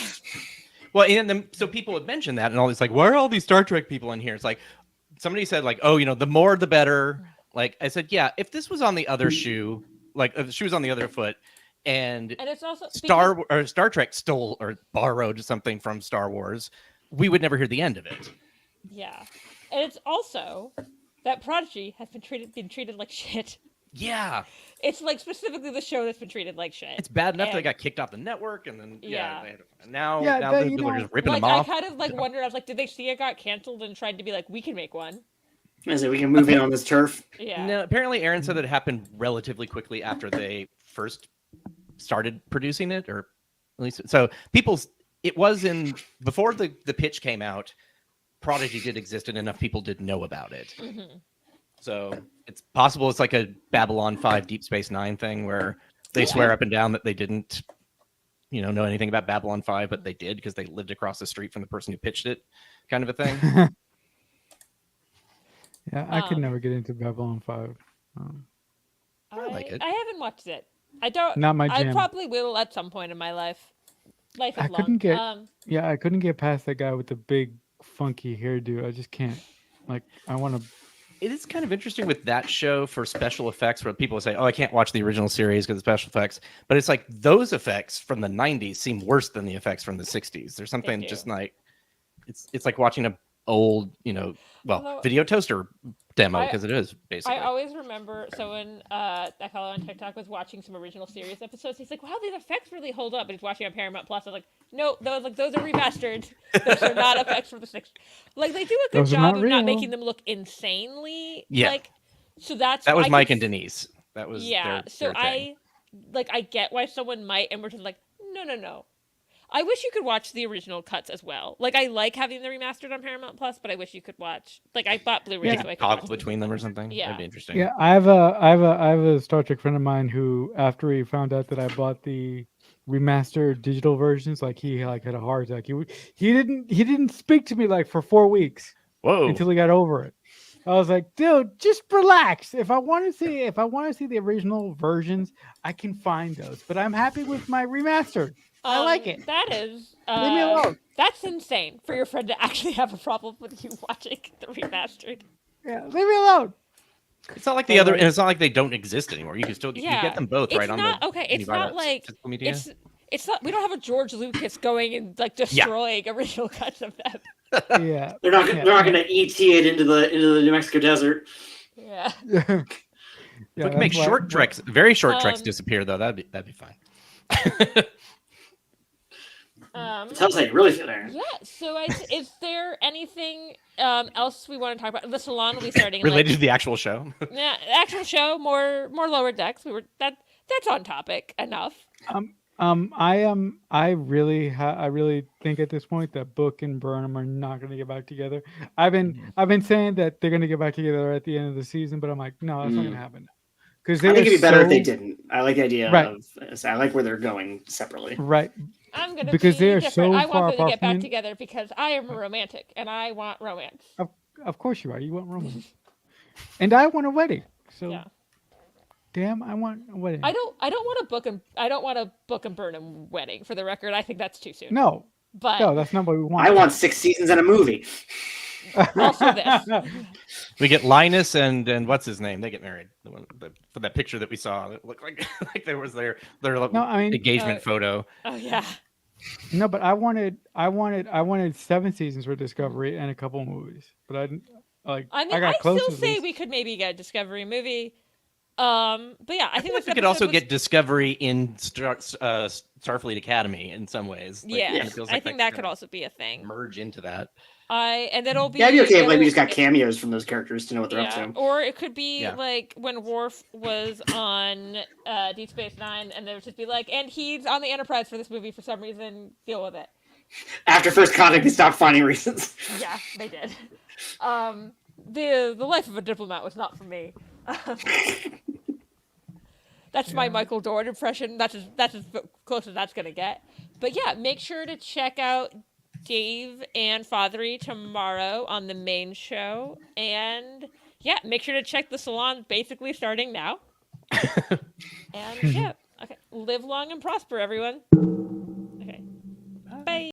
Well, so people would mention that, and all this why are all these Star Trek people in here? It's like somebody said the more the better. Like I said, yeah, if this was on the other shoe, if the shoe was on the other foot, and it's also Star Trek stole or borrowed something from Star Wars, we would never hear the end of it. Yeah, and it's also that Prodigy has been treated like shit. Yeah, it's specifically the show that's been treated like shit. It's bad enough they got kicked off the network, and then now people are just ripping them off. I kind of wondered. I was like, did they see it got canceled and tried to be like, we can make one? I say we can move in on this turf. Yeah. No, apparently Aaron said that it happened relatively quickly after they first started producing it, or at least so it was before the pitch came out. Prodigy did exist, and enough people did know about it. Mm-hmm. So it's possible it's like a Babylon 5 Deep Space Nine thing where they swear up and down that they didn't, know anything about Babylon 5, but they did because they lived across the street from the person who pitched it, kind of a thing. Yeah, I could never get into Babylon 5. I like it. I haven't watched it. I don't. Not my I jam. probably will at some point in my life. Life is I long. couldn't get. Yeah, I couldn't get past that guy with the big funky hairdo. I just can't. Like, I want to. It is kind of interesting with that show for special effects where people say, oh, I can't watch the original series because of special effects. But it's like those effects from the 90s seem worse than the effects from the 60s. There's something just like, it's like watching a old, video toaster demo because it is basically. I always remember, so when I follow on TikTok was watching some original series episodes, he's like, wow, these effects really hold up. And he's watching on Paramount Plus. I was like, no, those are remastered. Those are not effects from the 60s. Like, they do a good job of not making them look insanely. Yeah. Like, so that was Mike and Denise. That was their thing. I get why someone might, and we're just like, no. I wish you could watch the original cuts as well. Like, I like having them remastered on Paramount Plus, but I wish you could watch. Like, I bought Blu-ray, so I could toggle between them or something. Yeah, that'd be interesting. Yeah, I have a Star Trek friend of mine who, after he found out that I bought the remastered digital versions, like he had a heart attack. He didn't speak to me like for 4 weeks. Whoa! Until he got over it. I was like, dude, just relax. If I want to see the original versions, I can find those. But I'm happy with my remastered. I like it. That is. Leave me alone. That's insane for your friend to actually have a problem with you watching the remastered. Yeah, leave me alone. It's not like the other, and it's not like they don't exist anymore. You can still you get them both right on the. Okay, it's not like it's not. We don't have a George Lucas going and like destroying original cuts of them. Yeah, they're not going to ET it into the New Mexico desert. Yeah. We can make short treks, very short treks disappear though. That'd be fine. Tells how you really feel there. Yeah. So, is there anything else we want to talk about? The salon will be starting related to the actual show. Yeah, the actual show, more lower decks. That's on topic enough. I really think at this point that Book and Burnham are not going to get back together. I've been saying that they're going to get back together at the end of the season, but I'm like, no, that's not going to happen. Because I think it'd be better if they didn't. I like the idea of. I like where they're going separately. Right. I'm gonna because be they're different. so I far want them to get back from together because I am a romantic and I want romance. Of course you are. You want romance, and I want a wedding. So, damn, I want a wedding. I don't want a Book and Burnham wedding. For the record, I think that's too soon. No, that's not what we want. I want 6 seasons and a movie. Also, this. We get Linus and what's his name? They get married. For that picture that we saw, it looked like there was their engagement photo. Oh yeah. No, but I wanted 7 seasons for Discovery and a couple movies. But I didn't like. I mean, I still say we could maybe get a Discovery movie. But yeah, I think we could also get Discovery in Starfleet Academy in some ways. Yeah, I think that could also be a thing. Merge into that. And then it'll be. Yeah, I'd be okay if we just got cameos from those characters to know what they're up to. Or it could be like when Worf was on Deep Space Nine, and they would just be like, and he's on the Enterprise for this movie for some reason. Deal with it. After first contact, they stopped finding reasons. Yeah, they did. The life of a diplomat was not for me. That's my Michael Dorn impression. That's as close as that's gonna get. But yeah, make sure to check out Dave and Fathery tomorrow on the main show, and make sure to check the salon basically starting now. And okay, live long and prosper, everyone. Okay, bye.